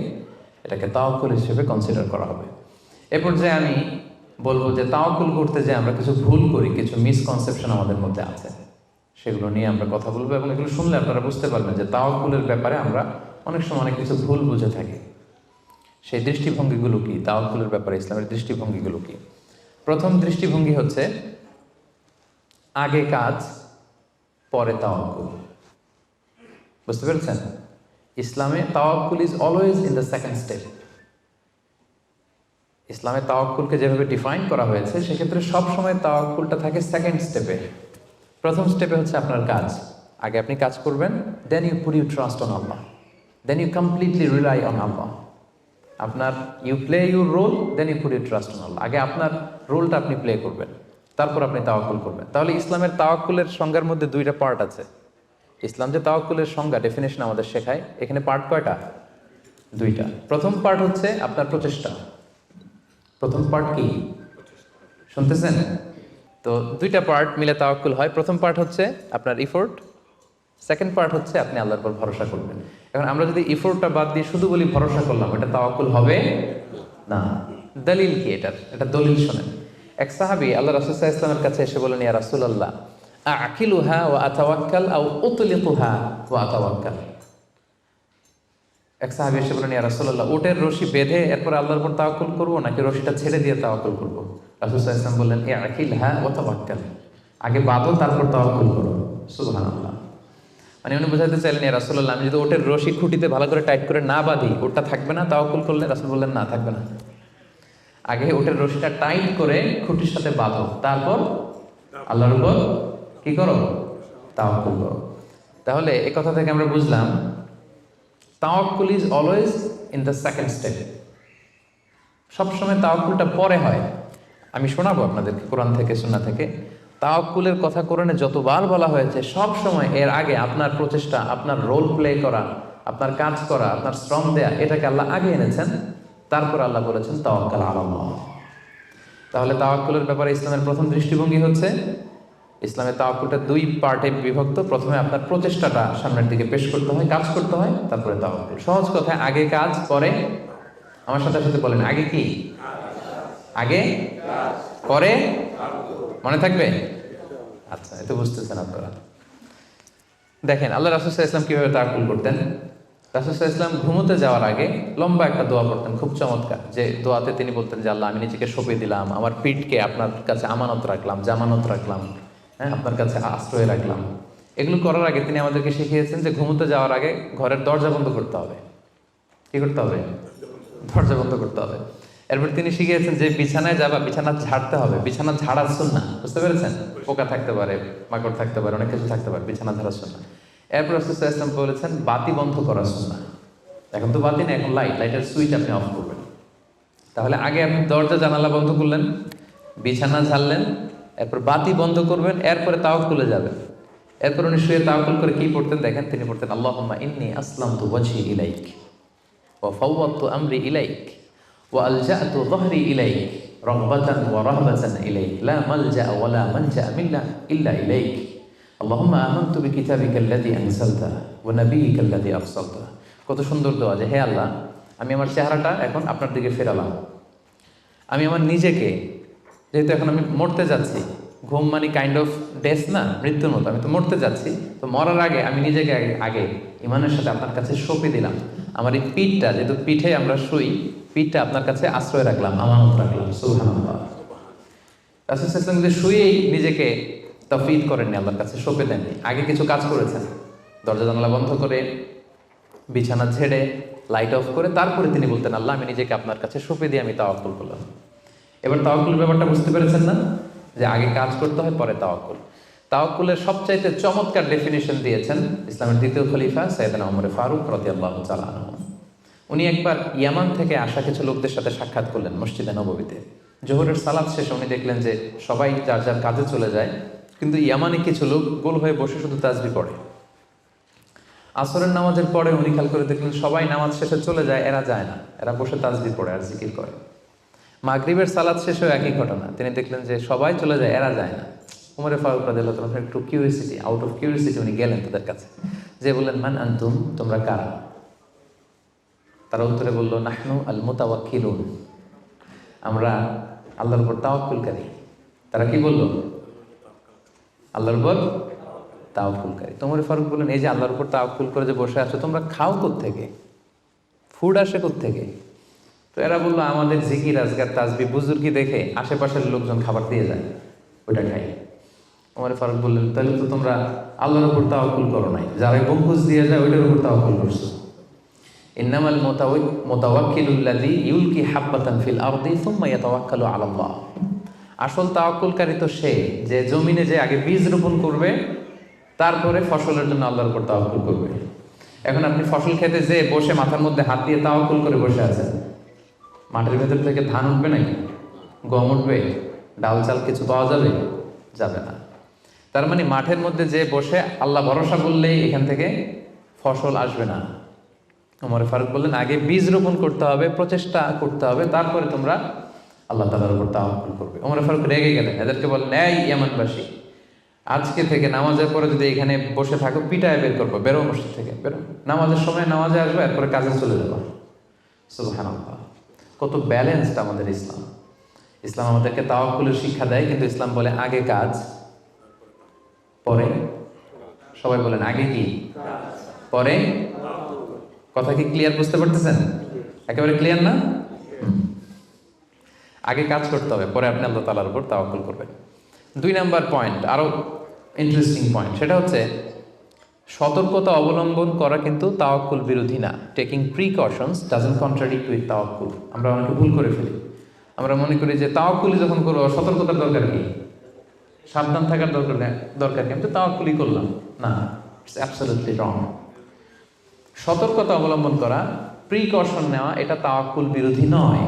এটাকে তাওয়াক্কুল হিসেবে কনসিডার করা হবে। এরপর যে আমি বলবো যে তাওয়াক্কুল করতে যে আমরা কিছু ভুল করি, কিছু মিসকনসেপশন আমাদের মধ্যে আছে, সেগুলো নিয়ে আমরা কথা বলবো, এবং এগুলো শুনলে আপনারা বুঝতে পারবেন যে তাওয়াক্কুলের ব্যাপারে আমরা অনেক সময় অনেক কিছু ভুল বুঝে থাকি। সেই দৃষ্টিভঙ্গিগুলো কি, তাওয়াক্কুলের ব্যাপারে ইসলামের দৃষ্টিভঙ্গিগুলো কি? প্রথম দৃষ্টিভঙ্গি হচ্ছে আগে কাজ পরে তাওয়াক্কুল। বুঝতে পেরেছেন? ইসলামে তাওয়াক্কুল is always in the second step. ইসলামে তাওয়াক্কুলকে যেভাবে ডিফাইন করা হয়েছে, সেক্ষেত্রে সবসময় তাওয়াক্কুলটা থাকে সেকেন্ড স্টেপে। প্রথম স্টেপে হচ্ছে আপনার কাজ। আগে আপনি কাজ করবেন, then you put you trust on Allah, then you completely rely on Allah. আপনার you play your role, then you put you trust on Allah. আগে আপনার রোলটা আপনি প্লে করবেন, তারপর আপনি তাওয়াক্কুল করবেন। তাহলে ইসলামের তাওয়াক্কুলের সংজ্ঞার মধ্যে দুইটা পার্ট আছে। ইসলাম যে তাওয়াক্কুলের সংজ্ঞা, ডেফিনেশন আমাদের শেখায়, এখানে পার্ট কয়টা? দুইটা। প্রথম পার্ট হচ্ছে আপনার প্রচেষ্টা। প্রথম পার্ট কি শুনতেছেন? তো দুইটা পার্ট মিলে তাওয়াক্কুল হয়। প্রথম পার্ট হচ্ছে আপনার ইফোর্ট, সেকেন্ড পার্ট হচ্ছে আপনি আল্লাহর উপর ভরসা করবেন। এখন আমরা যদি ইফোর্টটা বাদ দিয়ে শুধু বলি ভরসা করলাম, এটা তাওয়াক্কুল হবে না। দলিল কি এটার? এটা দলিল শোনেন। এক সাহাবী আল্লাহ রাসূল সাল্লাল্লাহু আলাইহি ওয়াসাল্লামের কাছে এসে বলেন, ইয়া রাসূলুল্লাহ, আকিলুহা ওয়া আতাওয়াক্কাল আও উতলিকুহা ওয়া আতাওয়াক্কাল। এক সাহাবী এসে বলেন, ইয়া রাসূলুল্লাহ, উটের রশি বেঁধে এরপর আল্লাহর উপর তাওয়াক্কুল করবো, নাকি রশিটা ছেড়ে দিয়ে তাওয়াক্কুল করবো? রাসূল সাল্লাল্লাহু আলাইহি ওয়াসাল্লাম বললেন, আকিলহা ওয়া তাওয়াক্কাল, আগে বাঁধো তারপর তাওয়াক্কুল করো। সুবহানাল্লাহ। মানে উনি বোঝাতে চাইলেন, ইয়া রাসূলুল্লাহ, আমি যদি ওটের রশি খুঁটিতে ভালো করে টাইট করে না বাঁধি, ওটা থাকবে না তাওয়াক্কুল করলে? রাসূল বললেন, না, থাকবে না। আগে ওটের রশিটা টাইট করে খুঁটির সাথে বাঁধো, তারপর আল্লাহর উপর কি করো? তাওয়াক্কুল করো। তাহলে এই কথা থেকে আমরা বুঝলাম তাওয়াক্কুল is always in the second step. সবসময় তাওয়াক্কুলটা পরে হয়। আমি শোনাবো আপনাদেরকে কোরআন থেকে, সুন্নাহ থেকে। তাওয়াক্কুলের কথা কোরআনে যতবার বলা হয়েছে, সব সময় এর আগে আপনার প্রচেষ্টা, আপনার রোল প্লে করা, আপনার কাজ করা, আপনার শ্রম দেয়া, এটাকে আল্লাহ আগে এনেছেন, তারপর আল্লাহ বলেছেন তাওয়াক্কাল আলাল্লাহ। তাহলে তাওয়াক্কুলের ব্যাপারে ইসলামের প্রথম দৃষ্টিভঙ্গি হচ্ছে, ইসলামের তাওয়াক্কুলটা দুই পার্টে বিভক্ত। প্রথমে আপনার প্রচেষ্টাটা সামনের দিকে পেশ করতে হয়, কাজ করতে হয়, তারপরে তাওয়াক্কুল। সহজ কথায় আগে কাজ পরে, আমার সাথে সাথে বলেন, আগে কি? আগে পরে, মনে থাকবে? আচ্ছা, এত বুঝতেছেন আপনারা। দেখেন আল্লাহ রাসূল সাল্লাল্লাহু আলাইহি ওয়াসাল্লাম কিভাবে তাওয়াক্কুল করতেন। রাসূল সাল্লাল্লাহু আলাইহি ওয়াসাল্লাম ঘুমোতে যাওয়ার আগে লম্বা একটা দোয়া পড়তেন, খুব চমৎকার। যে দোয়াতে তিনি বলতেন যে, আল্লাহ, আমি নিজেকে সঁপে দিলাম, আমার পিঠকে আপনার কাছে আমানত রাখলাম, জামানত রাখলাম, হ্যাঁ, আপনার কাছে আশ্রয় রাখলাম। এগুলো করার আগে তিনি আমাদেরকে শিখিয়েছেন যে ঘুমোতে যাওয়ার আগে ঘরের দরজা বন্ধ করতে হবে। কি করতে হবে? দরজা বন্ধ করতে হবে। এরপর তিনি শিখিয়েছেন যে বিছানায় যাবা, বিছানা ঝাড়তে হবে। বিছানা ঝাড়ার সুন্নাহ, বুঝতে পেরেছেন? পোকা থাকতে পারে, মাকড় থাকতে পারে, অনেক কিছু থাকতে পারে, বিছানা ঝাড়ার সুন্নাহ। এরপর রাসূল সাল্লাল্লাহু আলাইহি ওয়াসাল্লাম বলেছেন বাতি বন্ধ করার সুন্নাহ। এখন তো বাতি নেই, এখন লাইটের সুইচ আপনি অফ করবেন। তাহলে আগে আপনি দরজা জানালা বন্ধ করলেন, বিছানা ঝাড়লেন, এরপর বাতি বন্ধ করবেন, এরপরে তাওয়াক্কুলে যাবেন। এরপর উনি শুয়ে তাওয়াক্কুল করে কি পড়তেন দেখেন, তিনি পড়তেন আল্লাহুম্মা ইন্নী আসলামতু ওয়াজহি ইলাইক ওয়া ফাওয়াদতু আমরি ইলাইক ওয়া আলজা'তু যহরি ইলাইক রাগবাতান ওয়া রাহবাতান ইলাইক লা মালজা ওয়া লা মানজা মিন্না ইল্লা ইলাইক আল্লাহুম্মা আমানতু বিকিতাবিকা আল্লাযী আনজালতা ওয়া নাবিয়্যিকা আল্লাযী আরসালতা। কত সুন্দর দোয়া যে হে আল্লাহ, আমি আমার চেহারাটা এখন আপনার দিকে ফেরালাম। আমি আমার নিজেকে, যেহেতু এখন আমি মরতে যাচ্ছি, ঘুম মানে কাইন্ড অফ ডেথ না, মৃত্যুর মতো, আমি তো মরতে যাচ্ছি, তো মরার আগে আমি নিজেকে আগে ইমানের সাথে আপনার কাছে সঁপে দিলাম। আমার এই পিঠটা, যেহেতু পিঠে আমরা শুই, পিঠটা আপনার কাছে আশ্রয় রাখলাম, আমানত রাখলাম। সুবহানাল্লাহ। রাসূল সাল্লাল্লাহু আলাইহি ওয়াসাল্লাম যে শুয়েই নিজেকে তাফওয়ীদ করেননি, আল্লাহর কাছে সঁপে দেননি, আগে কিছু কাজ করেছেন। দরজা জানালা বন্ধ করে, বিছানা ঝেড়ে, লাইট অফ করে, তারপরে তিনি বলতেন আল্লাহ, আমি নিজেকে আপনার কাছে সঁপে দিয়ে আমি তাওয়াক্কুল করলাম। এবার তাওয়াক্কুল ব্যাপারটা বুঝতে পেরেছেন না, যে আগে কাজ করতে হয়, পরে তাওয়াক্কুল। তাওয়াক্কুলের সবচাইতে চমৎকার ডেফিনিশন দিয়েছেন ইসলামের দ্বিতীয় খলিফা সাইয়েদনা ওমর ফারুক রাদিয়াল্লাহু তাআলা আনহু। উনি একবার ইয়ামান থেকে আসা কিছু লোকদের সাথে সাক্ষাৎ করলেন মসজিদে নববীতে। জোহরের সালাত শেষে উনি দেখলেন যে সবাই যার যার কাজে চলে যায়, কিন্তু ইয়ামানে কিছু লোক গোল হয়ে বসে শুধু তাসবিহ পড়ে। আসরের নামাজের পরে উনি খেয়াল করে দেখলেন সবাই নামাজ শেষে চলে যায়, এরা যায় না, এরা বসে তাসবিহ পড়ে আর জিকির করে। মাগরিবের সালাত শেষেও একই ঘটনা, তিনি দেখলেন যে সবাই চলে যায়, এরা যায় না। উমরে ফারুক রাদিয়াল্লাহু তাআলা একটু কিউরিয়াসিটি, আউট অফ কিউরিয়াসিটি উনি গেলেন তাদের কাছে, যে বললেন মান আনতুম, তোমরা কারা? তারা উত্তরে বলল নাহনু আল মুতাওয়াক্কিলুন, আমরা আল্লাহর উপর তাওয়াক্কুলকারী। তারা কি বলল? আল্লাহর উপর তাওয়াক্কুলকারী। তো উমরে ফারুক বললেন এই যে আল্লাহর উপর তাওয়াক্কুল করে যে বসে আছো, তোমরা খাও কোত্থেকে? ফুড আসে কোত্থেকে? তো এরা বললো আমাদের জিকির আজকার তাসবিহ বুজুর্গি দেখে আশেপাশের লোকজন খাবার দিয়ে যায়, ওইটা খাই। ওমর ফারুক বললেন তাহলে তো তোমরা আল্লাহর উপর তাওয়াক্কুল করো নাই, যারা গম্বুজ দিয়ে যায় ওইটার উপর তাওয়াক্কুল করছো। ইন্নামাল মুতাওয়াক্কিলুল্লাযী ইউলকি হাব্বাতান ফিল আরদি সুম্মা ইয়াতাওয়াক্কালু আলাল্লাহ। আসল তাওয়াক্কুলকারী তো সে, যে জমিনে যে আগে বীজ রোপণ করবে, তারপরে ফসলের জন্য আল্লাহর উপর তাওয়াক্কুল করবে। এখন আপনি ফসল খেতে যে বসে মাথার মধ্যে হাত দিয়ে তাওয়াক্কুল করে বসে আছেন, মাঠের ভেতর থেকে ধান উঠবে নাকি? গম উঠবে? ডাল চাল কিছু পাওয়া যাবে? যাবে না। তার মানে মাঠের মধ্যে যে বসে আল্লাহ ভরসা করলেই এখান থেকে ফসল আসবে না। ওমর ফারুক বললেন আগে বীজ রোপণ করতে হবে, প্রচেষ্টা করতে হবে, তারপরে তোমরা আল্লাহ তাআলার উপর তাওয়াক্কুল করবে। ওমর ফারুক রেগে গেলেন, এদেরকে বললেন এই ইয়ামানবাসী, আজকে থেকে নামাজের পরে যদি এখানে বসে থাকো পিটায় বের করবো, বেরো মসজিদ থেকে, বেরো। নামাজের সময় নামাজে আসবে, এরপরে কাজে চলে যাবো। সুবহানাল্লাহ। কত ব্যালেন্সড আমাদের ইসলাম। ইসলাম আমাদেরকে তাওয়াক্কুলের শিক্ষা দেয়, কিন্তু ইসলাম বলে আগে কাজ পরে। সবাই বলেন আগে কি পরে? কথা কি ক্লিয়ার বুঝতে পারতেছেন? একেবারে ক্লিয়ার না? আগে কাজ করতে হবে, পরে আপনি আল্লাহ তাআলার উপর তাওয়াক্কুল করবেন। 2 নাম্বার পয়েন্ট, আরো ইন্টারেস্টিং পয়েন্ট, সেটা হচ্ছে সতর্কতা অবলম্বন করা কিন্তু তাওয়াক্কুল বিরোধী না। Taking precautions doesn't contradict with তাওয়াক্কুল। আমরা অনেকে ভুল করে ফেলি, আমরা মনে করি যে তাওয়াক্কুলই যখন করবো সতর্কতার দরকার কি, সাবধান থাকার দরকার কি, আমি তো তাওয়াক্কুলই করলাম। না, ইটস অ্যাবসলিউটলি রং। সতর্কতা অবলম্বন করা, প্রিকশন নেওয়া, এটা তাওয়াক্কুল বিরোধী নয়।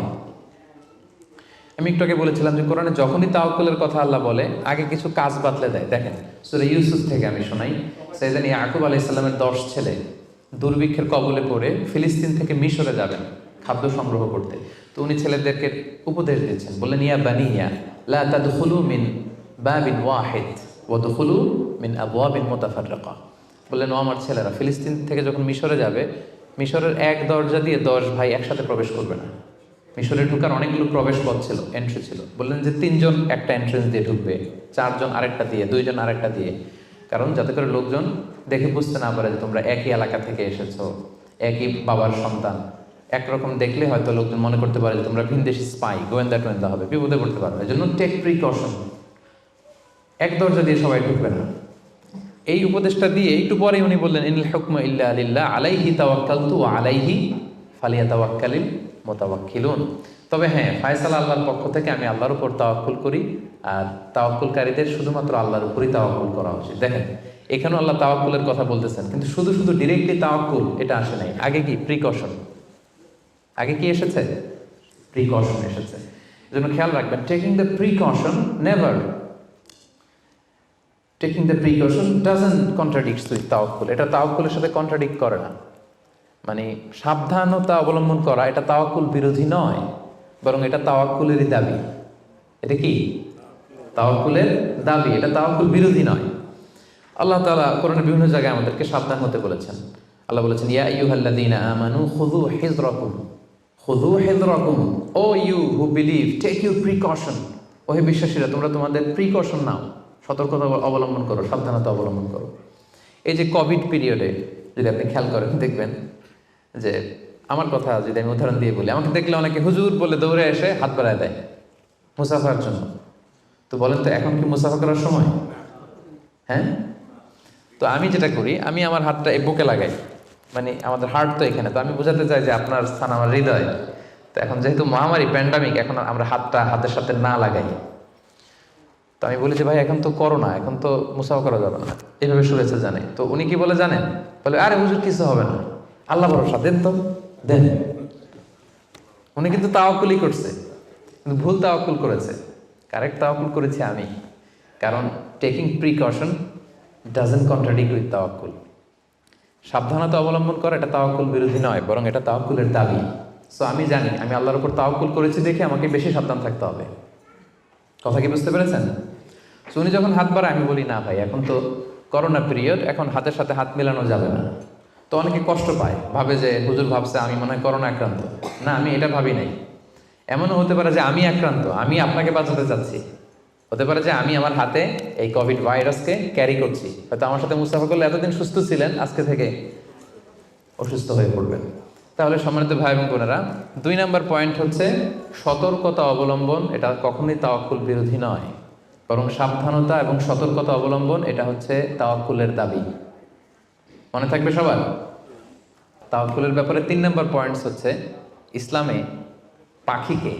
আমি একটু আগে বলেছিলাম যে কোরআনে যখনই তাওয়াক্কুলের কথা আল্লাহ বলে আগে কিছু কাজ বাতলে দেয়। দেখেন সূরা ইউসুফ থেকে আমি শোনাই, সাইয়েদনা ইয়াকুব আলাইহিস সালামের 10 ছেলে দুর্ভিক্ষের কবলে পড়ে ফিলিস্তিন থেকে মিশরে যাবেন খাদ্য সংগ্রহ করতে। তো উনি ছেলেদেরকে উপদেশ দিচ্ছেন, বললেন ইয়া বানিয়া লা তাদখুলু মিন বাবিন ওয়াহিদ ওয়া দুখুলু মিন আবওয়াবিন মুতাফাররিকা। বললেন ও আমার ছেলেরা, ফিলিস্তিন থেকে যখন মিশরে যাবে, মিশরের এক দরজা দিয়ে 10 ভাই একসাথে প্রবেশ করবে না। মিশরে ঢুকার অনেকগুলো প্রবেশ পথ ছিল, এন্ট্রি ছিল। বললেন যে 3 জন একটা এন্ট্রেন্স দিয়ে ঢুকবে, 4 জন আরেকটা দিয়ে, 2 জন আরেকটা দিয়ে, কারণ যাতে করে লোকজন দেখে বুঝতে না পারে যে তোমরা একই এলাকা থেকে এসেছো, একই বাবার সন্তান। একরকম দেখলে হয়তো লোকজন মনে করতে পারে যে তোমরা ভিনদেশি স্পাই, গোয়েন্দা হবে, বিপদে পড়তে পারবে। এই জন্য টেক প্রিকশন, এক দরজা দিয়ে সবাই ঢুকবে না। এই উপদেশটা দিয়ে একটু পরে উনি বললেন ইনিল হুকমু ইল্লা লিল্লাহ আলাইহি তাওয়াক্কালতু ওয়া আলাইহি ফালিয়াতাওয়াক্কালিল মুতাওয়াক্কিলুন। তবে হ্যাঁ, ফায়সালা আল্লাহর পক্ষ থেকে, আমি আল্লাহর উপর তাওয়াক্কুল করি, আর তাওয়াক্কুলকারীদের শুধুমাত্র আল্লাহর উপরই তাওয়াক্কুল করা উচিত। দেখেন এখানেও আল্লাহ তাওয়াক্কুলের কথা বলতেছেন, কিন্তু শুধু ডিরেক্টলি তাওয়াক্কুল এটা আসে নাই। আগে কি প্রিকশন, আগে কি এসেছে? প্রিকশন এসেছে। এজন্য খেয়াল রাখবেন, taking the precaution never, taking the precaution doesn't contradicts with তাওয়াক্কুল। এটা তাওয়াক্কুলের সাথে কন্ট্রাডিক্ট করে না। মানে সাবধানতা অবলম্বন করা এটা তাওয়াক্কুল বিরোধী নয়, বরং এটা তাওয়াক্কুলেরই দাবি। এটা কি তাওয়াক্কুলের দাবি, এটা তাওয়াক্কুল বিরোধী নয়। আল্লাহ তাআলা কোরআনের বিভিন্ন জায়গায় আমাদেরকে সাবধান হতে বলেছেন। আল্লাহ বলেছেন, ইয়া আইয়ুহাল্লাযীনা আমানু খুযু হিযরাকুম, খুযু হিযরাকুম, O you who believe take your precaution. ও হে বিশ্বাসীরা, তোমরা তোমাদের প্রিকশন নাও, সতর্কতা অবলম্বন করো, সাবধানতা অবলম্বন করো। এই যে কোভিড পিরিয়ডে যদি আপনি খেয়াল করেন, দেখবেন যে আমার কথা যদি আমি উদাহরণ দিয়ে বলি, আমাকে দেখলে অনেকে হুজুর বলে দৌড়ে এসে হাত বাড়ায় দেয় মুসাফার জন্য। তো বলেন তো এখন কি মুসাফা করার সময়? হ্যাঁ। তো আমি যেটা করি, আমি আমার হাতটা এই বুকে লাগাই, মানে আমাদের হার্ট তো এখানে, তো আমি বোঝাতে চাই যে আপনার স্থান আমার হৃদয়। তো এখন যেহেতু মহামারী প্যান্ডামিক, এখন আমরা হাতটা হাতের সাথে না লাগাই। তো আমি বলি যে ভাই এখন তো করোনা, এখন তো মুসাফা করা যাবে না, এইভাবে শুভেচ্ছা জানাই। তো উনি কি বলে জানেন? বলে আরে হুজুর কিছু হবে না, আল্লাহ ভরসা, দেন তো দেন। উনি কিন্তু তাওয়াক্কুলই করছে, কিন্তু ভুল তাওয়াক্কুল করেছে। কারেক্ট তাওয়াক্কুল করেছি আমি, কারণ taking precaution doesn't contradict with তাওয়াক্কুল। সাবধানতা অবলম্বন করা এটা তাওয়াক্কুল বিরোধী নয়, বরং এটা তাওয়াক্কুলের দাবি। সো আমি জানি আমি আল্লাহর উপর তাওয়াক্কুল করেছি দেখে আমাকে বেশি সাবধান থাকতে হবে। কথা কি বুঝতে পেরেছেন? সো উনি যখন হাত বাড়ায়, আমি বলি না ভাই এখন তো করোনা পিরিয়ড, এখন হাতের সাথে হাত মেলানো যাবে না। তো অনেকে কষ্ট পায়, ভাবে যে হুজুর ভাবছে আমি মনে হয় করোনা আক্রান্ত। না, আমি এটা ভাবি নাই। এমনও হতে পারে যে আমি আক্রান্ত, আমি আপনাকে বাঁচাতে চাচ্ছি। হতে পারে যে আমি আমার হাতে এই কোভিড ভাইরাসকে ক্যারি করছি, হয়তো আমার সাথে মুসাফা করলে এতদিন সুস্থ ছিলেন, আজকে থেকে অসুস্থ হয়ে পড়বেন। তাহলে সম্মানিত ভাই এবং বোনেরা, 2 নম্বর পয়েন্ট হচ্ছে সতর্কতা অবলম্বন। এটা কখনোই তাওয়াক্কুল বিরোধী নয়, বরং সাবধানতা এবং সতর্কতা অবলম্বন এটা হচ্ছে তাওয়াক্কুলের দাবি। মনে থাকবে সবার। তাওয়াক্কুলের ব্যাপারে 3 নম্বর পয়েন্টস হচ্ছে, ইসলামে পাখিকে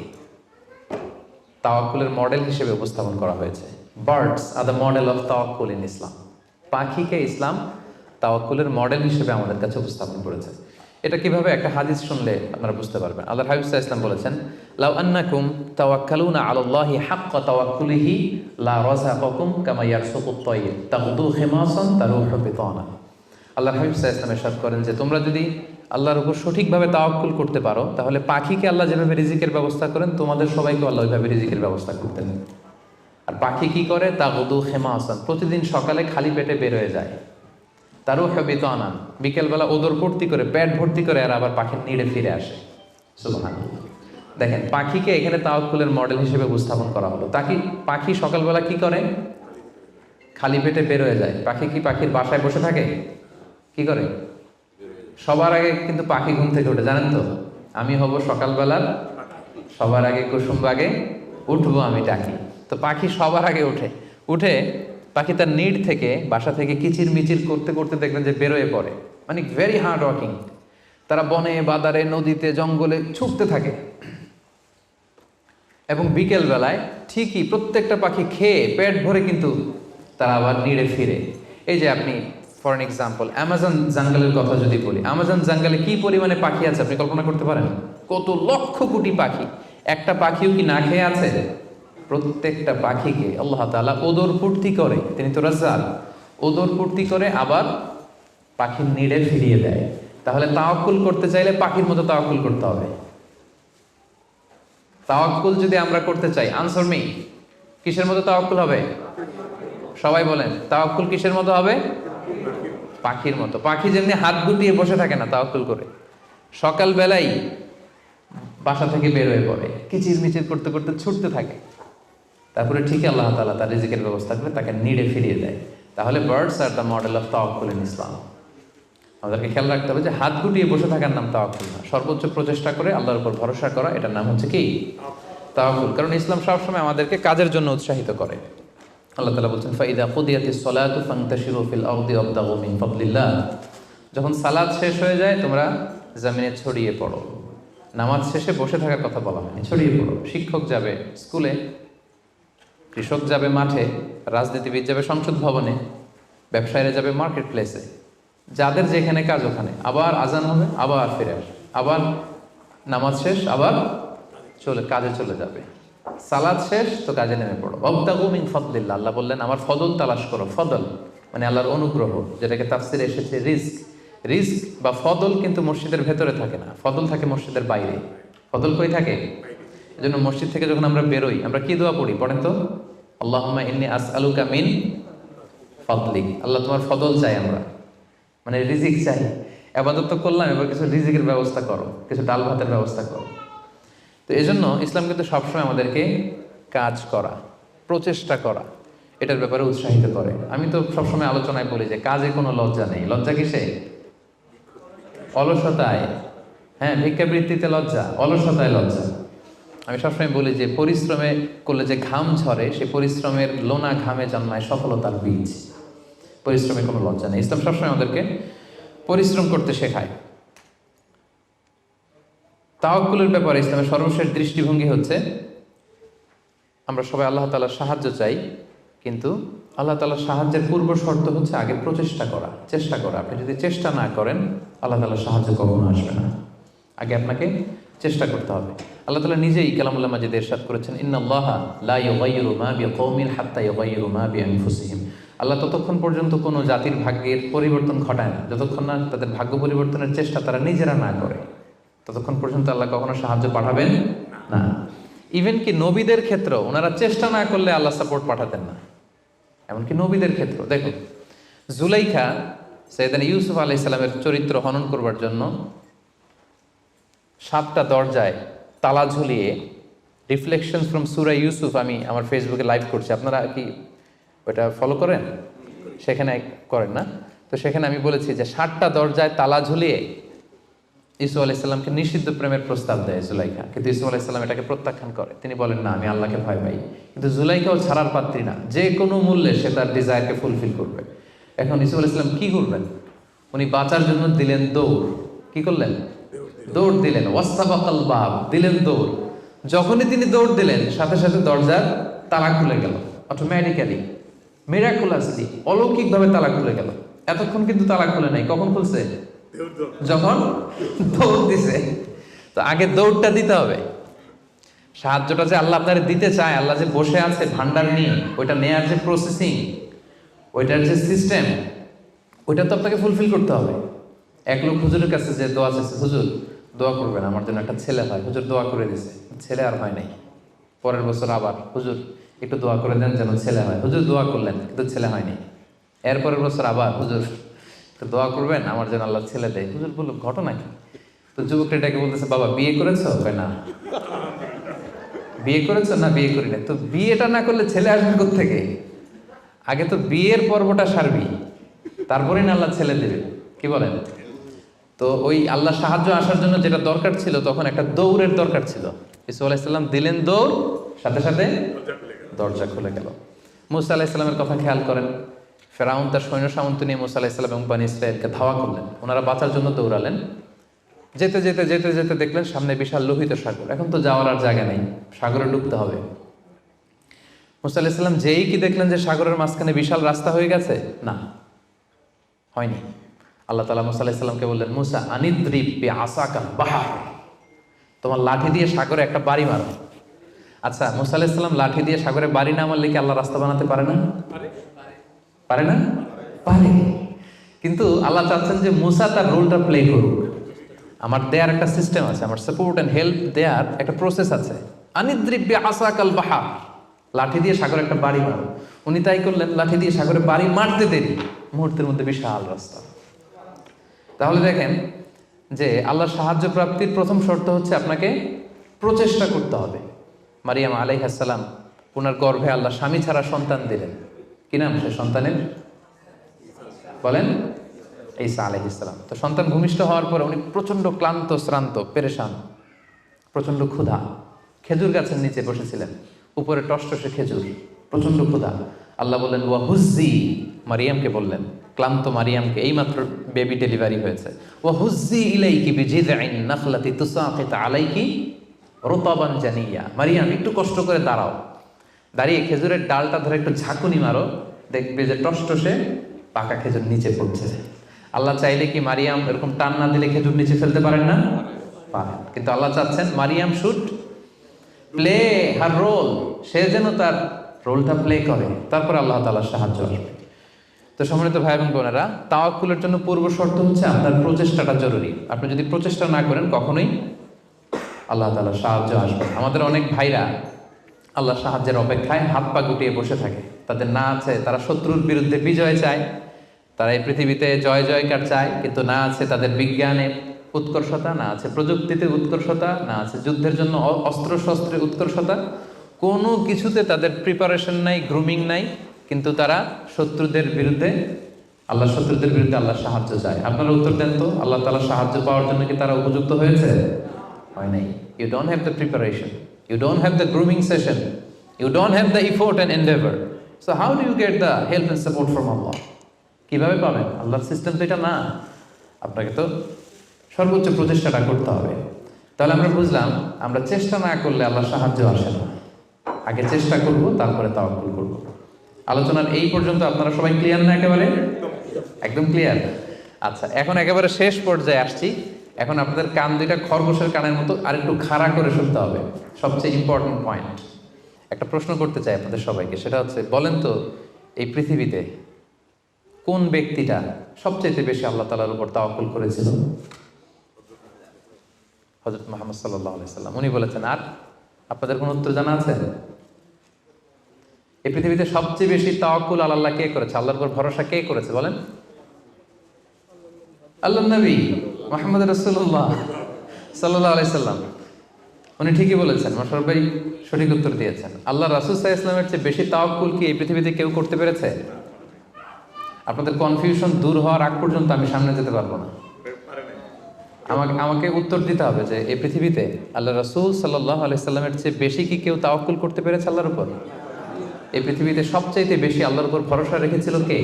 তাওয়াক্কুলের মডেল হিসেবে উপস্থাপন করা হয়েছে। Birds are the model of তাওয়াক্কুল ইন ইসলাম। পাখিকে ইসলাম তাওয়াক্কুলের মডেল হিসেবে আমাদের কাছে উপস্থাপন করেছে। এটা কিভাবে? একটা হাদিস শুনলে আপনারা বুঝতে পারবেন। আল্লাহর হাবিব সাল্লাল্লাহু আলাইহি ওয়াসাল্লাম বলেছেন, লাউ আন্নাকুম তাওয়াক্কালুনা আলাল্লাহি হাক্কা তাওয়াক্কুলিহি লা রাযাকাকুম কামা ইয়ারযুকুত তায়র তাগদু খিমাসান তারুহু বিতানা। আল্লাহর হাবিব সাল্লাল্লাহু আলাইহি ওয়াসাল্লাম ইরশাদ করেন যে তোমরা যদি আল্লাহর উপর সঠিকভাবে তাওয়াক্কুল করতে পারো, তাহলে পাখিকে আল্লাহ যেভাবে রিজিকের ব্যবস্থা করেন, তোমাদের সবাইকে আল্লাহ ওইভাবে রিজিকের ব্যবস্থা করতেন। আর পাখি কি করে? তাগদু খিমাসান, প্রতিদিন সকালে খালি পেটে বের হয়ে যায়। তারুহু বিতানা, বিকেলবেলা ওদর ভর্তি করে, পেট ভর্তি করে, আর আবার পাখির নিড়ে ফিরে আসে। সুবহানাল্লাহ। দেখেন, পাখিকে এখানে তাওয়াক্কুলের মডেল হিসেবে উপস্থাপন করা হলো। পাখি সকালবেলা কি করে? খালি পেটে বের হয়ে যায়। পাখি কি পাখির বাসায় বসে থাকে? কি করে? সবার আগে কিন্তু পাখি ঘুম থেকে ওঠে, জানেন তো? আমি হব সকালবেলার সবার আগে কুসুম বাগে উঠবো আমি ডাকি। তো পাখি সবার আগে উঠে পাখি তার নিড থেকে, বাসা থেকে কিচির মিচির করতে করতে দেখবেন যে বেরোয় পড়ে। মানে ভেরি হার্ড ওয়ার্কিং। তারা বনে বাদারে নদীতে জঙ্গলে ছুটতে থাকে, এবং বিকেল বেলায় ঠিকই প্রত্যেকটা পাখি খেয়ে পেট ভরে কিন্তু তারা আবার নিড়ে ফিরে। এই যে আপনি ফর এন এক্সাম্পল অ্যামাজন জঙ্গলের কথা যদি বলি, অ্যামাজন জঙ্গলে কি পরিমাণে পাখি আছে আপনি কল্পনা করতে পারেন? কত লক্ষ কোটি পাখি। একটা পাখিও কি না খেয়ে আছে? প্রত্যেকটা পাখিকে আল্লাহ তাআলা ওদর পূর্তি করে, তিনি তো রাজ্জাক, ওদর পূর্তি করে আবার পাখির নিড়ে ফিরিয়ে দেয়। তাহলে তাওয়াক্কুল করতে চাইলে পাখির মতো তাওয়াক্কুল করতে হবে। তাওয়াক্কুল যদি আমরা করতে চাই, আনসার মি, কিসের মতো তাওয়াক্কুল হবে? সবাই বলেন, তাওয়াক্কুল কিসের মতো হবে? পাখির মতো। পাখি যেমনি হাত গুটিয়ে বসে থাকে না তাওয়াক্কুল করে, সকালবেলাই বাসা থেকে বের হয়ে পড়ে, কিচির মিচির করতে করতে ছুটতে থাকে, তারপরে ঠিকই আল্লাহ তাআলা তার রিজিকের ব্যবস্থা করে তাকে নিড়ে ফিরিয়ে দেয়। তাহলে birds are the model of তাওয়াক্কুল ইন ইসলাম। আমাদেরকে খেয়াল রাখতে হবে যে হাত গুটিয়ে বসে থাকার নাম তাওয়াক্কুল না, সর্বোচ্চ প্রচেষ্টা করে আল্লাহর উপর ভরসা করা, এটার নাম হচ্ছে কি? তাওয়াক্কুল। কারণ ইসলাম সবসময় আমাদেরকে কাজের জন্য উৎসাহিত করে। আল্লাহ তাআলা বলছেন, ফাইদা কুদিয়াতিস সালাতু ফান্তাশিরু ফিল আরদি ওয়াবতাগু মিন ফাদলিল্লাহ। যখন সালাত শেষ হয়ে যায় তোমরা জমিনে ছড়িয়ে পড়ো। নামাজ শেষে বসে থাকার কথা বলা হয়নি, ছড়িয়ে পড়ো। শিক্ষক যাবে স্কুলে, কৃষক যাবে মাঠে, রাজনীতিবিদ যাবে সংসদ ভবনে, ব্যবসায়ীরা যাবে মার্কেট প্লেসে, যাদের যেখানে কাজ ওখানে। আবার আজান হবে, আবার ফিরে আসবে, আবার নামাজ শেষ, আবার কাজে চলে যাবে। সালাত শেষ তো কাজে নেমে পড়ো। ওয়াবতাগু মিন ফাদলিল্লাহ, আল্লাহ বললেন আমার ফদল তালাশ করো। ফদল মানে আল্লাহর অনুগ্রহ, যেটাকে তাফসিরে এসেছে রিস্ক। রিস্ক বা ফদল কিন্তু মসজিদের ভেতরে থাকে না, ফদল থাকে মসজিদের বাইরে। ফদল কই থাকে? এজন্য মসজিদ থেকে যখন আমরা বেরোই আমরা কি দোয়া পড়ি পড়েন তো? আল্লাহুম্মা ইন্নী আসআলুকা মিন ফাদলিক, আল্লাহ তোমার ফদল চাই আমরা, মানে রিজিক চাই। ইবাদত তো করলাম, এবার কিছু রিজিকের ব্যবস্থা করো, কিছু ডাল ভাতের ব্যবস্থা করো। তো এই জন্য ইসলাম কিন্তু সবসময় আমাদেরকে কাজ করা, প্রচেষ্টা করা, এটার ব্যাপারে উৎসাহিত করে। আমি তো সবসময় আলোচনায় বলি যে কাজে কোনো লজ্জা নেই। লজ্জা কিসে? অলসতায়। হ্যাঁ, ভিক্ষাবৃত্তিতে লজ্জা, অলসতায় লজ্জা। আমি সবসময় বলি যে পরিশ্রমে করলে যে ঘাম ঝরে, সেই পরিশ্রমের লোনা ঘামে জন্মায় সফলতার বীজ। পরিশ্রমে কোনো লজ্জা নেই। ইসলাম সবসময় আমাদেরকে পরিশ্রম করতে শেখায়। তাওয়াক্কুলের ব্যাপারে ইসলামের সর্বশেষ দৃষ্টিভঙ্গি হচ্ছে আমরা সবাই আল্লাহ তাআলার সাহায্য চাই, কিন্তু আল্লাহ তাআলার সাহায্যের পূর্ব শর্ত হচ্ছে আগে প্রচেষ্টা করা, চেষ্টা করা। আপনি যদি চেষ্টা না করেন আল্লাহ তাআলার সাহায্য কখনো আসবে না। আগে আপনাকে চেষ্টা করতে হবে। আল্লাহ তাআলা নিজেই কালামুল্লাহ মাজিদে ইরশাদ করেছেন, ইন্নাল্লাহা লা ইউগাইয়িরু মা বিকওমিন হাত্তা ইউগাইয়িরু মা বিআনফুসিহিম। আল্লাহ ততক্ষণ পর্যন্ত কোনো জাতির ভাগ্যের পরিবর্তন ঘটায় না যতক্ষণ না তাদের ভাগ্য পরিবর্তনের চেষ্টা তারা নিজেরা না করে, ততক্ষণ পর্যন্ত আল্লাহ কখনো সাহায্য পাঠাবেন না। ইভেন কি নবীদের ক্ষেত্রেও ওনারা চেষ্টা না করলে আল্লাহ সাপোর্ট পাঠাতেন না। এমনকি নবীদের ক্ষেত্র দেখুন, জুলাইখা সাইয়েদনা ইউসুফ আলাইহিস সালামের চরিত্র হনন করবার জন্য 7টা দরজায় তালা ঝুলিয়ে, রিফ্লেকশনস ফ্রম সূরা ইউসুফ আমি আমার ফেসবুকে লাইভ করছি, আপনারা কি ওটা ফলো করেন? সেখানে করেন না? তো সেখানে আমি বলেছি যে 7টা দরজায় তালা ঝুলিয়ে ইউসুফ আলাইহিস সালামকে নিষিদ্ধ প্রেমের প্রস্তাব দেয় জুলাইখা, কিন্তু ইউসুফ আলাইহিস সালাম এটাকে প্রত্যাখ্যান করে। তিনি বলেন না, আমি আল্লাহকে ভয় পাই। কিন্তু জুলাইখাও ছাড়ার পাত্রী না, যে কোনো মূল্যে সে তার ডিজায়ারকে ফুলফিল করবে। এখন ইউসুফ আলাইহিস সালাম কি করবেন? উনি বাঁচার জন্য দিলেন দৌড়। কি করলেন? দৌড় দিলেন। ওয়াস্তাবাকাল বাব, দিলেন দৌড়। যখনই তিনি দৌড় দিলেন সাথে সাথে দরজার তালা খুলে গেল, অটোমেটিক্যালি, মিরাকুলাসলি, অলৌকিকভাবে তালা খুলে গেল। এতক্ষণ কিন্তু তালা খুলে নাই। কখন খুলছে? যখন দৌড় দিছে। তো আগে দৌড়টা দিতে হবে। সাহায্যটা যে আল্লাহ আপনার দিতে চায়, আল্লাহ যে বসে আছে ভান্ডার নিয়ে, ওইটা নেয়ার যে প্রসেসিং, ওইটার যে সিস্টেম, ওইটা তো আপনাকে ফুলফিল করতে হবে। এক লোক হুজুরের কাছে যে দোয়া চাইছে, হুজুর দোয়া করবেন আমার জন্য একটা ছেলে হয়। হুজুর দোয়া করে দিছে, ছেলে আর হয় নাই। পরের বছর আবার, হুজুর একটু দোয়া করে দেন যেন ছেলে হয়। হুজুর দোয়া করলেন কিন্তু ছেলে হয়নি। এরপরের বছর আবার, হুজুর তো দোয়া করবেন আমার যেন আল্লাহ ছেলে দেয়। হুজুর বলল ঘটনা কি? তো যুবকটা এটাকে বলতেছে, বাবা বিয়ে করেছো? না। বিয়ে করেছো? না, বিয়ে করি না। তো বিয়েটা না করলে ছেলে আসবে কোত্থেকে? আগে তো বিয়ের পর্বটা সারবি, তারপরে না আল্লাহ ছেলে দেবে। কি বলেন? তো ওই আল্লাহ সাহায্য আসার জন্য যেটা দরকার ছিল, তখন একটা দৌড়ের দরকার ছিল। ইসু আলাইহিস সালাম দিলেন দৌড়, সাথে সাথে দরজা খুলে গেল। মুসা আলাইহিস সালামের কথা খেয়াল করেন। ফেরাউন তার সৈন্য সামন্ত নিয়ে মুসা আলাইহিস সালাম এবং বনী ইসরাঈলকে ধাওয়া করলেন। ওনারা বাঁচার জন্য দৌড়ালেন। যেতে যেতে যেতে যেতে দেখলেন সামনে বিশাল লোহিত সাগর। এখন তো যাওয়ার আর জায়গা নেই, সাগরে ডুবতে হবে। মুসা আলাইহিস সালাম যেই কি দেখলেন যে সাগরের মাঝখানে বিশাল রাস্তা হয়ে গেছে, না, হয়নি। আল্লাহ তাআলা মুসা আলাইহিস সালামকে বললেন, মুসা আনিদ্রিব বিআসাকাল বাহর, তোমার লাঠি দিয়ে সাগরে একটা বাড়ি মারো। আচ্ছা, মুসা আলাইহিস সালাম লাঠি দিয়ে সাগরে বাড়ি না মারলে কি আল্লাহ রাস্তা বানাতে পারে না? পারে না? পারে। কিন্তু আল্লাহ চাচ্ছেন যে মুসা তার রোলটা প্লে করুক। আমার দেয়ার একটা সিস্টেম আছে, আমার সাপোর্ট এন্ড হেল্প দেয়ার একটা প্রসেস আছে। আনিদ্রিব বিআসাকাল বাহর, লাঠি দিয়ে সাগরে একটা বাড়ি মারো। উনি তাই করলেন, লাঠি দিয়ে সাগরে বাড়ি মারতে দেরি, মুহূর্তের মধ্যে বিশাল রাস্তা। তাহলে দেখেন যে আল্লাহর সাহায্য প্রাপ্তির প্রথম শর্ত হচ্ছে আপনাকে প্রচেষ্টা করতে হবে। মারিয়াম আলাইহিস সালাম, ওনার গর্ভে আল্লাহ স্বামী ছাড়া সন্তান দিলেন। কি নাম সে সন্তানের? বলেন। ঈসা আলাইহিস সালাম। তো সন্তান ভূমিষ্ঠ হওয়ার পরে উনি প্রচন্ড ক্লান্ত, শ্রান্ত, পেরেশান, প্রচন্ড ক্ষুধা। খেজুর গাছের নিচে বসেছিলেন, উপরে টসটসে খেজুর, প্রচন্ড ক্ষুধা। আল্লাহ বললেন ওয়া হুজ্জি, মারিয়ামকে বললেন, ক্লান্ত মারিয়ামকে, এইমাত্র বেবি ডেলিভারি হয়েছে, ওয়া হুজ্জি ইলাইকি বিজিযআইন নাখলাতি তুসাকিত আলাইকি রুতাবান জানিয়া। মারিয়াম একটু কষ্ট করে দাঁড়াও, দাঁড়িয়ে খেজুরের ডালটা ধরে একটু ঝাঁকুনি মারো, দেখবে যে টসটসে পাকা খেজুর নিচে পড়ছে। আল্লাহ চাইলে কি মারিয়াম এরকম টান না দিলে খেজুর নিচে ফেলতে পারেন না? পারেন। কিন্তু আল্লাহ চাচ্ছেন Maryam should play her role, সে যেন তার রোলটা প্লে করে, তারপরে আল্লাহ তাআলার সাহায্য আসবে। তো সম্মানিত ভাই এবং বোনেরা, তাওয়াক্কুলের জন্য পূর্ব শর্ত হচ্ছে আপনার প্রচেষ্টাটা জরুরি। আপনি যদি প্রচেষ্টা না করেন কখনোই আল্লাহ তাআলার সাহায্য আসবে। আমাদের অনেক ভাইরা আল্লাহর সাহায্যের অপেক্ষায় হাত পা গুটিয়ে বসে থাকে, তাদের না আছে তারা শত্রুর বিরুদ্ধে বিজয় চায়, তারা এই পৃথিবীতে জয় জয়কার চায়, কিন্তু না আছে তাদের বিজ্ঞানে উৎকর্ষতা, না আছে প্রযুক্তিতে উৎকর্ষতা, না আছে যুদ্ধের জন্য অস্ত্র শস্ত্রের উৎকর্ষতা, কোনো কিছুতে তাদের প্রিপারেশন নাই, গ্রুমিং নাই, কিন্তু তারা শত্রুদের বিরুদ্ধে আল্লাহর সাহায্য চায়। আপনারা উত্তর দেন তো, আল্লাহ তাআলার সাহায্য পাওয়ার জন্য কি তারা উপযুক্ত হয়েছে? হয় নাই। You don't have the preparation, you don't have the grooming session, you don't have the effort and endeavour, so how do you get the help and support from Allah? কিভাবে পাবেন? আল্লাহর সিস্টেম তো এটা না। আপনাকে তো সর্বোচ্চ প্রচেষ্টাটা করতে হবে। তাহলে আমরা বুঝলাম, আমরা চেষ্টা না করলে আল্লাহর সাহায্য আসে না। আগে চেষ্টা করব, তারপরে তাওয়াক্কুল করব। আলোচনার এই পর্যন্ত আপনারা সবাই ক্লিয়ার না? একেবারে একদম ক্লিয়ার। আচ্ছা, এখন একেবারে শেষ পর্যায়ে আসছি। এখন আপনাদের কান দুইটা খরগোশের কানের মতো আর একটু খাড়া করে শুনতে হবে। সবচেয়ে ইম্পর্টেন্ট পয়েন্ট। একটা প্রশ্ন করতে চাই আপনাদের সবাইকে, সেটা হচ্ছে, বলেন তো এই পৃথিবীতে কোন ব্যক্তিটা সবচেয়ে বেশি আল্লাহ তাআলার উপর তাওয়াক্কুল করেছিল? হযরত মুহাম্মদ সাল্লাল্লাহু আলাইহি সাল্লাম। উনি বলেছেন। আর আপনাদের কোন উত্তর জানা আছে? এই পৃথিবীতে সবচেয়ে বেশি তাওয়াক্কুল আল্লাহ কে করেছে? আল্লাহর উপর ভরসা কে করেছে বলেন? আল্লাহর নবী মুহাম্মদ রাসূলুল্লাহ সাল্লাল্লাহু আলাইহি সাল্লাম। উনি ঠিকই বলেছেন, মাশাআল্লাহ ভাই সঠিক উত্তর দিয়েছেন। আল্লাহ রাসূল সাল্লাল্লাহু আলাইহি ওয়াসাল্লামের চেয়ে বেশি তাওয়াক্কুল কি এই পৃথিবীতে কেউ করতে পেরেছে? আপনাদের কনফিউশন দূর হওয়ার আগ পর্যন্ত আমি সামনে যেতে পারবো না। আমাকে উত্তর দিতে হবে যে এই পৃথিবীতে আল্লাহ রাসূল সাল্লাল্লাহু আলাইহি সাল্লামের চেয়ে বেশি কি কেউ তাওয়াক্কুল করতে পেরেছে আল্লাহর উপর? এই পৃথিবীতে সবচাইতে বেশি আল্লাহর উপর ভরসা রেখেছিল কে?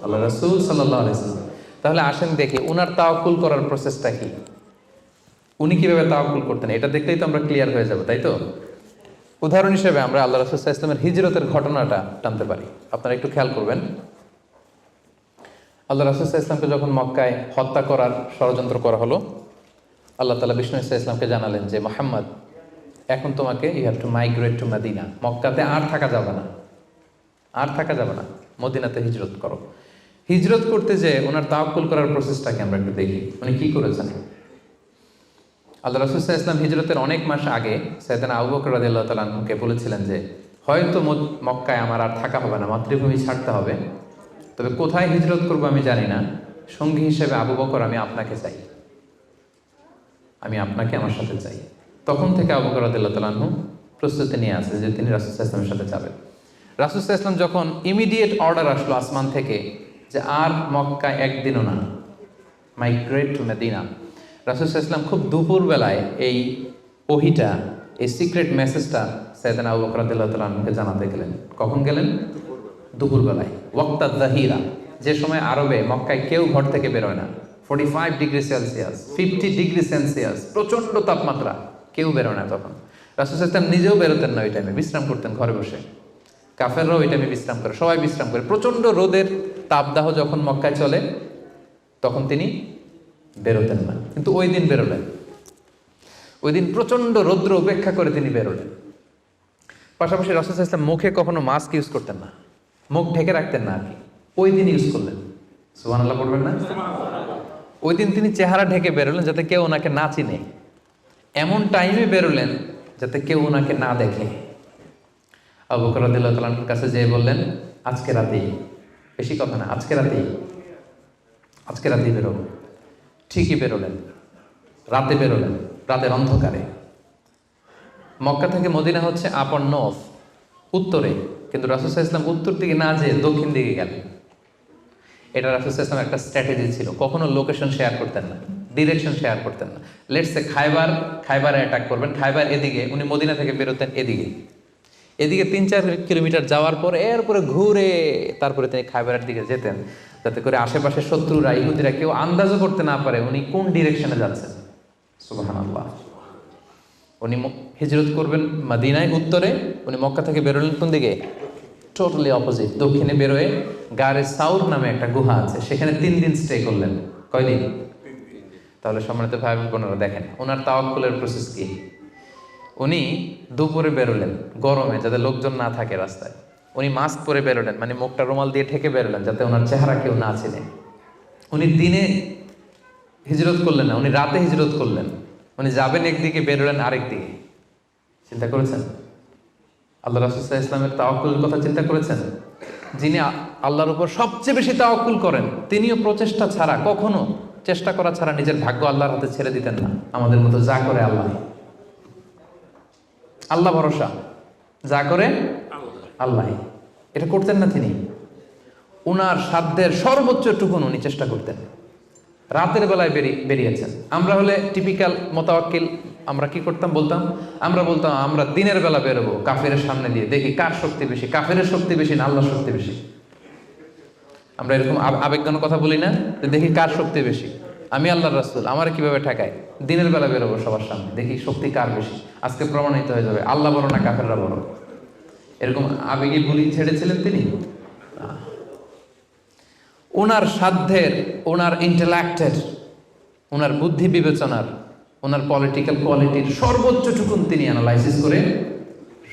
আল্লাহ রাসূল সাল্লাল্লাহু আলাইহি সাল্লাম। তাহলে আসেন দেখি উনার তাওয়াক্কুল করার প্রসেসটা কি, উনি কিভাবে তাওয়াক্কুল করতেন। এটা দেখলেই তো আমরা ক্লিয়ার হয়ে যাব, তাই তো? উদাহরণ হিসেবে আমরা আল্লাহ রাসূল সাল্লাল্লাহু আলাইহি ওয়াসাল্লামের হিজরতের ঘটনাটা টানতে পারি। আপনারা একটু খেয়াল করবেন। আল্লাহ রাসূল সাল্লাল্লাহু আলাইহি ওয়াসাল্লামকে যখন মক্কায় হত্যা করার ষড়যন্ত্র করা হলো, আল্লাহ তাআলা বিষ্ণু সাল্লাল্লাহু আলাইহি ওয়াসাল্লামকে জানালেন যে মুহাম্মদ, এখন তোমাকে you have to migrate to Medina. মক্কাতে আর থাকা যাবে না, আর থাকা যাবে না, মদিনাতে হিজরত করো। হিজরত করতে যে ওনার তাওয়াক্কুল করার প্রসেসটাকে আমরা একটু দেখি, উনি কি করেছেন। আল্লাহ রাসূল সাল্লাল্লাহু আলাইহি ওয়াসাল্লাম হিজরতের অনেক মাস আগে সাইয়েদনা আবু বকর রাদিয়াল্লাহু তাআলা আনহুকে বলেছিলেন যে হয়তো মক্কায় আমার আর থাকা হবে না, মাতৃভূমি ছাড়তে হবে, তবে কোথায় হিজরত করবো আমি জানি না, সঙ্গী হিসেবে আবু বকর আমি আপনাকে চাই, আমি আপনাকে আমার সাথে চাই। তখন থেকে আবু বকর রাদিয়াল্লাহু তাআলা আনহু প্রস্তুতি নিয়ে আসে যে তিনি রাসূল সাল্লাল্লাহু আলাইহি ওয়াসাল্লামের সাথে যাবেন। রাসূল সাল্লাল্লাহু আলাইহি ওয়াসাল্লাম যখন ইমিডিয়েট অর্ডার আসলো আসমান থেকে যে আর মক্কায় একদিনও না, মাইগ্রেট টু মদিনা, রাসূল সাল্লাল্লাহু আলাইহি ওয়াসাল্লাম খুব দুপুরবেলায় এই ওহীটা, এই সিক্রেট মেসেজটা সাইয়েদনা আবু বকর রাদিয়াল্লাহু তাআলা আনহুকে জানাতে গেলেন। কখন গেলেন? দুপুরবেলায়, ওয়াক্তা যাহিরা, যে সময় আরবে মক্কায় কেউ ঘর থেকে বেরোয় না। 45 ডিগ্রি সেলসিয়াস, 50 ডিগ্রি সেলসিয়াস, প্রচণ্ড তাপমাত্রা, কেউ বেরোয় না তখন। রাসূল সাল্লাল্লাহু আলাইহি ওয়াসাল্লাম নিজেও বেরোতেন না ওই টাইমে, বিশ্রাম করতেন ঘরে বসে। কাফেররাও ওই টাইমে বিশ্রাম করে, সবাই বিশ্রাম করে। প্রচণ্ড রোদের তাপদাহ যখন মক্কায় চলে তখন তিনি বেরোতেন না, কিন্তু ওই দিন বেরোলেন। ওই দিন প্রচণ্ড রৌদ্র উপেক্ষা করে তিনি বেরোলেন। পাশাপাশি রাসূল সাল্লাল্লাহু আলাইহি ওয়াসাল্লাম মুখে কখনো মাস্ক ইউজ করতেন না, মুখ ঢেকে রাখতেন না আর কি, ওই দিন ইউজ করলেন। সুবহানাল্লাহ পড়বেন না? ওই দিন তিনি চেহারা ঢেকে বেরোলেন যাতে কেউ ওনাকে না চিনে, এমন টাইমে বেরোলেন যাতে কেউ ওনাকে না দেখে। আবু বকর রাদিয়াল্লাহু তাআলার কাছে যেয়ে বললেন, আজকে রাতেই, বেশি কথা না, আজকে রাতেই বেরোবো। ঠিকই বেরোলেন, রাতে বেরোলেন, রাতের অন্ধকারে। মক্কা থেকে মদিনা হচ্ছে আপ অন নর্থ, উত্তরে, কিন্তু রাসূল সাল্লাল্লাহু আলাইহি ওয়াসাল্লাম উত্তর দিকে না যেয়ে দক্ষিণ দিকে গেলেন। এটা রাসূল সাল্লাল্লাহু আলাইহি ওয়াসাল্লামের একটা স্ট্র্যাটেজি ছিল, কখনো লোকেশন শেয়ার করতেন না, ডিরেকশন শেয়ার করতেন না। লেটস সে খাইবারে অ্যাটাক করবেন, খাইবার এদিকে, উনি মদিনা থেকে বেরোতেন এদিকে 3-4 কিলোমিটার যাওয়ার পর এরপরে ঘুরে তারপরে তিনি খাইবারের দিকে যেতেন, যাতে করে আশেপাশে শত্রুরা, ইহুদিরা কেউ আন্দাজও করতে না পারে উনি কোন ডিরেকশনে যাচ্ছেন। সুবহানাল্লাহ। উনি হিজরত করবেন মদিনায় উত্তরে, উনি মক্কা থেকে বেরোলেন কোন দিকে? টোটালি অপোজিট, দক্ষিণে বেরোয় গারে সাউর নামে একটা গুহা আছে, সেখানে 3 দিন স্টে করলেন। কয়দিন? তাহলে সম্মানিত ভাই বোনেরা দেখেন ওনার তাওয়াক্কুলের প্রসেস কি। উনি দুপুরে বেরোলেন গরমে, যাতে লোকজন না থাকে রাস্তায়। উনি মাস্ক পরে বেরোলেন, মানে মুখটা রুমাল দিয়ে ঢেকে বেরোলেন যাতে ওনার চেহারা কেউ না চিনে। উনি দিনে হিজরত করলেন না, উনি রাতে হিজরত করলেন। উনি যাবেন একদিকে, বেরোলেন আরেক দিকে। চিন্তা করেছেন আল্লাহ রাসূল সাল্লাল্লাহু আলাইহি ওয়াসাল্লামের তাওয়াক্কুলের কথা? চিন্তা করেছেন? যিনি আল্লাহর উপর সবচেয়ে বেশি তাওয়াক্কুল করেন, তিনিও প্রচেষ্টা ছাড়া, কখনো চেষ্টা করা ছাড়া নিজের ভাগ্য আল্লাহর হাতে ছেড়ে দিতেন না। আমাদের মতো যা করে আল্লাহ, আল্লাহ ভরসা, যা করে আল্লাহ, এটা করতেন না তিনি। উনার সাধ্যের সর্বোচ্চটুকুন উনি চেষ্টা করতেন। রাতের বেলায় বেরিয়েছেন। আমরা হলে টিপিক্যাল মোতাওয়াক্কিল, আমরা কি করতাম? আমরা বলতাম আমরা দিনের বেলা বেরোবো কাফেরের সামনে দিয়ে, দেখি কার শক্তি বেশি, কাফেরের শক্তি বেশি না আল্লাহর শক্তি বেশি। আমরা এরকম আবেগঘন কথা বলি না, যে দেখি কার শক্তি বেশি, আমি আল্লাহর রাসূল, আমার কিভাবে ঠেকায়। দিনের বেলা বেরোবো সবার সামনে, দেখি শক্তি কার বেশি, আজকে প্রমাণিত হয়ে যাবে আল্লাহ বড় না কাফেররা বড়। এরকম আবেগী বুলি ছেড়েছিলেন তিনি। ওনার সাধ্যের, ওনার ইন্টেলেক্টের, ওনার বুদ্ধি বিবেচনার, ওনার পলিটিক্যাল কোয়ালিটির সর্বোচ্চটুকুন তিনি অ্যানালাইসিস করে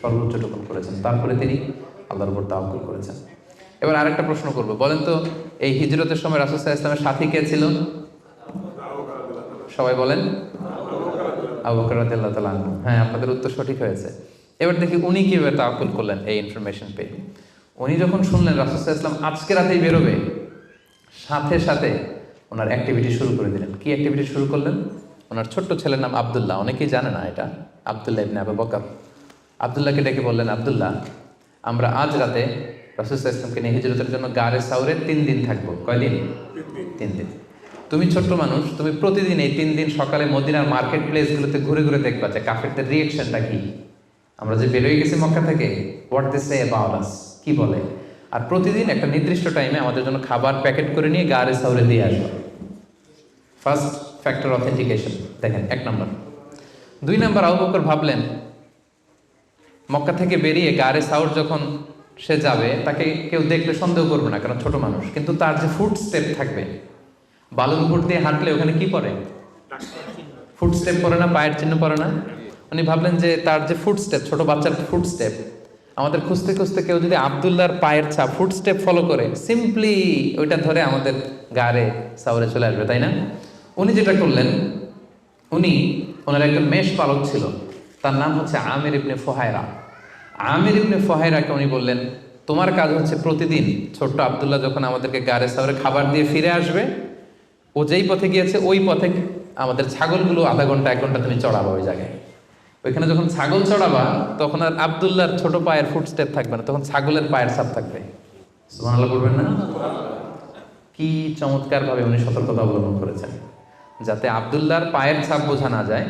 সর্বোচ্চটুকুন করেছেন। তারপরে তিনি আল্লাহর উপর তাওয়াক্কুল করেছেন। এবার আরেকটা প্রশ্ন করব, বলেন তো এই হিজরতের সময় রাসূল সাল্লাল্লাহু আলাইহি ওয়াসাল্লামের সাথী কে ছিল? সবাই বলেন আবু বকর রাদিয়াল্লাহু তাআলা আনহু। হ্যাঁ, আপনাদের উত্তর সঠিক হয়েছে। এবার দেখি উনি কিভাবে তাওয়াক্কুল করলেন এই ইনফরমেশন পেয়ে। উনি যখন শুনলেন রাসূল সাল্লাল্লাহু আলাইহি ওয়াসাল্লাম আজকে রাতেই বেরোবে, সাথে সাথে ওনার অ্যাক্টিভিটি শুরু করে দিলেন। কি অ্যাক্টিভিটি শুরু করলেন? ওনার ছোট্ট ছেলের নাম আব্দুল্লাহ, অনেকেই জানে না এটা, আব্দুল্লাহ ইবনে আবু বকর। আব্দুল্লাহকে ডেকে বললেন, আব্দুল্লাহ, আমরা আজ রাতে রাসূল সাল্লাল্লাহু আলাইহি ওয়াসাল্লামকে নিয়ে হিজরতের জন্য গারে সাউরে 3 দিন থাকবো। কয়দিন? 3 দিন। তুমি ছোট্ট মানুষ, তুমি প্রতিদিন এই 3 দিন সকালে মদিনার মার্কেট প্লেসগুলোতে ঘুরে ঘুরে দেখবা যে কাফেরদের রিয়েকশনটা কি। আমরা যে বেরোয় গেছি মক্কা থেকে, what they say about us, কি বলে। আর প্রতিদিন একটা নির্দিষ্ট টাইমে আমাদের জন্য খাবার প্যাকেট করে নিয়ে গারে সাউরে দিয়ে আসবে। ফার্স্ট ফ্যাক্টর অথেন্টিকেশন দেখেন, 1 নম্বর। 2 নম্বর, আবু বকর ভাবলেন মক্কা থেকে বেরিয়ে গারে সাউর যখন সে যাবে, তাকে কেউ দেখলে সন্দেহ করবে না, কারণ ছোট মানুষ। কিন্তু তার যে ফুট স্টেপ থাকবে, বালুর উপর দিয়ে হাঁটলে ওখানে কি পড়ে? ফুট স্টেপ পড়ে না, পায়ের চিহ্ন পড়ে না? উনি ভাবলেন যে তার যে ফুট স্টেপ, ছোট বাচ্চার ফুট স্টেপ, আমাদের খুঁজতে খুঁজতে কেউ যদি আব্দুল্লাহর পায়ের ছাপ, ফুট স্টেপ ফলো করে, সিম্পলি ওইটা ধরে আমাদের গারে সাউরে চলে আসবে, তাই না? উনি যেটা করলেন, ওনার একজন মেষ পালক ছিল, তার নাম হচ্ছে আমির ইবনে ফুহায়রা। আমির ইবনে ফুহায়রাকে উনি বললেন, তোমার কাজ হচ্ছে প্রতিদিন ছোট্ট আব্দুল্লাহ যখন আমাদেরকে গারে সাউরে খাবার দিয়ে ফিরে আসবে, ও যেই পথে গিয়েছে ওই পথে আমাদের ছাগলগুলো আধা ঘন্টা 1 ঘন্টা তুমি চড়াবা ওই জায়গায়। ওইখানে যখন ছাগল চড়াবা, তখন আর আব্দুল্লাহর ছোট পায়ের ফুট স্টেপ থাকবে না, তখন ছাগলের পায়ের ছাপ থাকবে। সুবহানাল্লাহ বলবেন না? কি চমৎকার ভাবে উনি সতর্কতা অবলম্বন করেছেন, যাতে আব্দুল্লাহর পায়ের ছাপ বোঝা না যায়।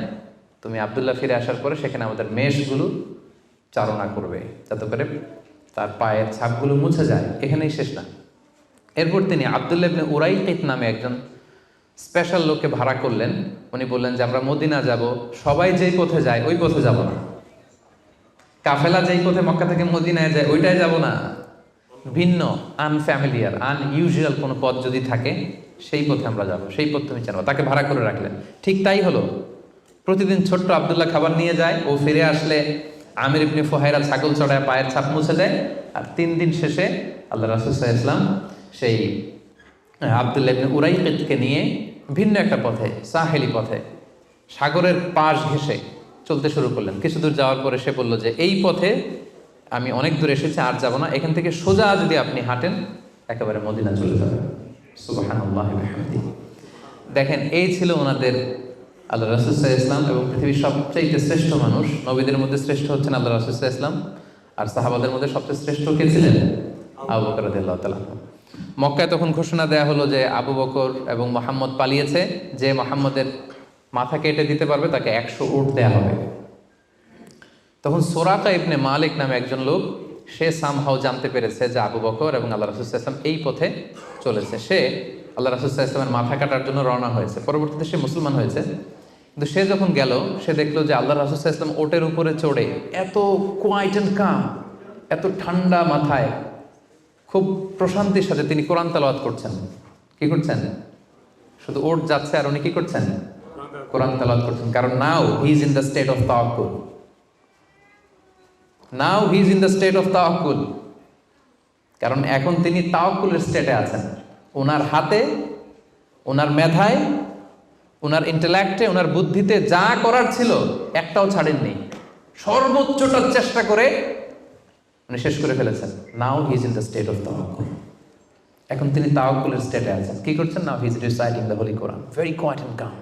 তুমি আব্দুল্লাহ ফিরে আসার পরে সেখানে আমাদের মেষগুলো চারণা করবে, যাতে করে তার পায়ের ছাপগুলো মুছে যায়। এখানেই শেষ না। এরপর তিনি আব্দুল্লাহ ইবনে উরাইকিত নামে একজন স্পেশাল লোককে ভাড়া করলেন। উনি বললেন যে আমরা মদিনা যাব, সবাই যেই পথে যায় ওই পথে যাব না, কাফেলা যেই পথে মক্কা থেকে মদিনায় যায় ওইটাই যাব না, ভিন্ন আনফ্যামিলিয়ার আনইউজুয়াল কোনো পথ যদি থাকে সেই পথে আমরা যাব, সেই পথ তুমি জানো। তাকে ভাড়া করে রাখলেন। ঠিক তাই হলো। প্রতিদিন ছোট্ট আব্দুল্লাহ খাবার নিয়ে যায়, ও ফিরে আসলে আমির ইবনে ফুহায়রা ছাগল চড়ায় পায়ের ছাপ মুছে দেয়। আর 3 দিন শেষে আল্লাহ রাসূল সাল্লাল্লাহু আলাইহি ওয়াসাল্লাম সেই আব্দুল্লাহ ইবনে উরাইকিতকে নিয়ে ভিন্ন একটা পথে, সাহেলি পথে, সাগরের পাশ ঘেঁষে চলতে শুরু করলেন। কিছু দূর যাওয়ার পরে সে বলল যে এই পথে আমি অনেক দূর এসেছি, আর যাব না, এখান থেকে সোজা যদি আপনি হাঁটেন একেবারে মদিনা চলে যাবেন। সুবহানাল্লাহি ওয়া বিহামদিহি। দেখেন, এই ছিল ওনাদের আল্লাহ রাসূল সাল্লাল্লাহু আলাইহি ওয়াসাল্লাম, এবং পৃথিবীর সবচেয়ে শ্রেষ্ঠ মানুষ। নবীদের মধ্যে শ্রেষ্ঠ হচ্ছেন আল্লাহ রাসূল সাল্লাল্লাহু আলাইহি ওয়াসাল্লাম, আর সাহাবাদের মধ্যে সবচেয়ে শ্রেষ্ঠ কে ছিলেন? আবু বকর রাদিয়াল্লাহু তাআলা। মক্কায় তখন ঘোষণা দেয়া হলো যে আবু বকর এবং মুহাম্মদ পালিয়েছে, যে মুহাম্মদের মাথা কেটে দিতে পারবে তাকে 100 উট দেয়া হবে। তখন সুরাকা ইবনে মালিক নামে একজন লোক, সে সামহাও জানতে পেরেছে যে আবু বকর এবং আল্লাহ রাসূল সাল্লাল্লাহু আলাইহি ওয়াসাল্লাম এই পথে চলেছে। সে আল্লাহ রাসূল সাল্লাল্লাহু আলাইহি ওয়াসাল্লামের মাথা কাটার জন্য রওনা হয়েছে। পরবর্তীতে সে মুসলমান হয়েছে। কিন্তু সে যখন গেল, সে দেখলো যে আল্লাহ রাসূল সাল্লাল্লাহু আলাইহি ওয়াসাল্লাম ওটের উপরে চড়ে এত কোয়াইট অ্যান্ড কাম, এত ঠান্ডা মাথায়, খুব প্রশান্তির সাথে তিনি কোরআন তেলাওয়াত করছেন। কি করছেন? শুধু ওট যাচ্ছে আর উনি কি করছেন? কোরআন তেলাওয়াত করছেন। কারণ now he is in the state of তাওয়াক্কুল। Now he is in the state of তাওয়াক্কুল, কারণ এখন তিনি তাওয়াক্কুলের স্টেটে আছেন। ওনার হাতে, ওনার মেধায়, ওনার ইন্টেলেক্টে, ওনার বুদ্ধিতে যা করার ছিল একটাও ছাড়েননি, সর্বোচ্চটা চেষ্টা করে উনি শেষ করে ফেলেছেন। Now he is in the state of তাওয়াক্কুল, এখন তিনি তাওয়াক্কুলের স্টেটে আছেন। কি করছেন? Now he is reciting the holy Quran, very quiet and calm.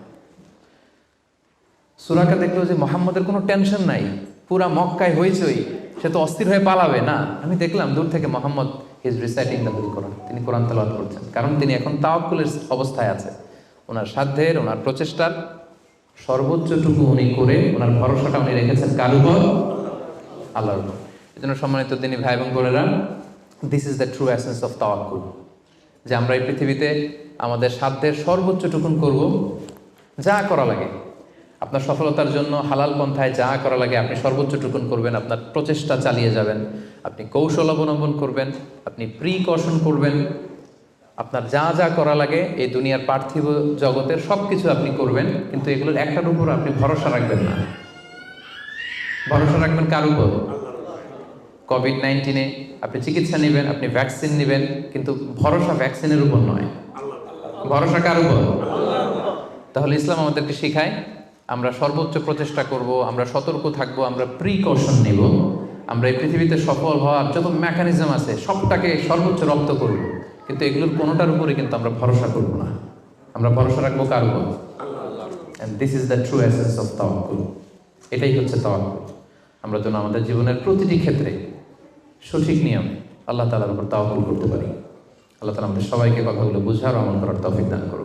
সূরাকে দেখলো যে মুহাম্মদের কোনো টেনশন নাই, পুরা মক্কায় হইচই, সে তো অস্থির হয়ে পালাবে না। আমি দেখলাম দূর থেকে Muhammad he is reciting the holy Quran, তিনি কোরআন তেলাওয়াত করছেন, কারণ তিনি এখন তাওয়াক্কুলের অবস্থায় আছে। ওনার সাধ্যের, ওনার প্রচেষ্টার সর্বোচ্চটুকু উনি করে ওনার ভরসাটা উনি রেখেছেন কার উপর? আল্লাহর উপর। এই জন্য সম্মানিত দিনী ভাই এবং বোনেরা, this is the true essence of তাওয়াক্কুল, যে আমরা এই পৃথিবীতে আমাদের সাধ্যের সর্বোচ্চটুকুন করব, যা করা লাগে আপনার সফলতার জন্য হালাল পন্থায় যা করা লাগে আপনি সর্বোচ্চটুকুন করবেন, আপনার প্রচেষ্টা চালিয়ে যাবেন, আপনি কৌশল অবলম্বন করবেন, আপনি প্রিকশন করবেন, আপনার যা যা করা লাগে এই দুনিয়ার পার্থিব জগতের সব কিছু আপনি করবেন, কিন্তু এগুলোর একটার উপর আপনি ভরসা রাখবেন না। ভরসা রাখবেন কার উপর? কোভিড-19 আপনি চিকিৎসা নেবেন, আপনি ভ্যাকসিন নেবেন, কিন্তু ভরসা ভ্যাকসিনের উপর নয়, ভরসা কার উপর? তাহলে ইসলাম আমাদেরকে শেখায় আমরা সর্বোচ্চ প্রচেষ্টা করব, আমরা সতর্ক থাকব, আমরা প্রিকশন নেব, আমরা এই পৃথিবীতে সফল হওয়ার যত মেকানিজম আছে সবটাকে সর্বোচ্চ রপ্ত করব, কিন্তু এগুলোর কোনোটার উপরে কিন্তু আমরা ভরসা করব না। আমরা ভরসা রাখবো কার উপর? And this is the true essence of তাওয়াক্কুল। এটাই হচ্ছে তাওয়াক্কুল। আমরা যেন আমাদের জীবনের প্রতিটি ক্ষেত্রে সঠিক নিয়মে আল্লাহ তাআলার উপর তাওয়াক্কুল করতে পারি। আল্লাহ তাআলা আমাদের সবাইকে কথাগুলো বুঝার ও আমল করার তৌফিক দান করুন।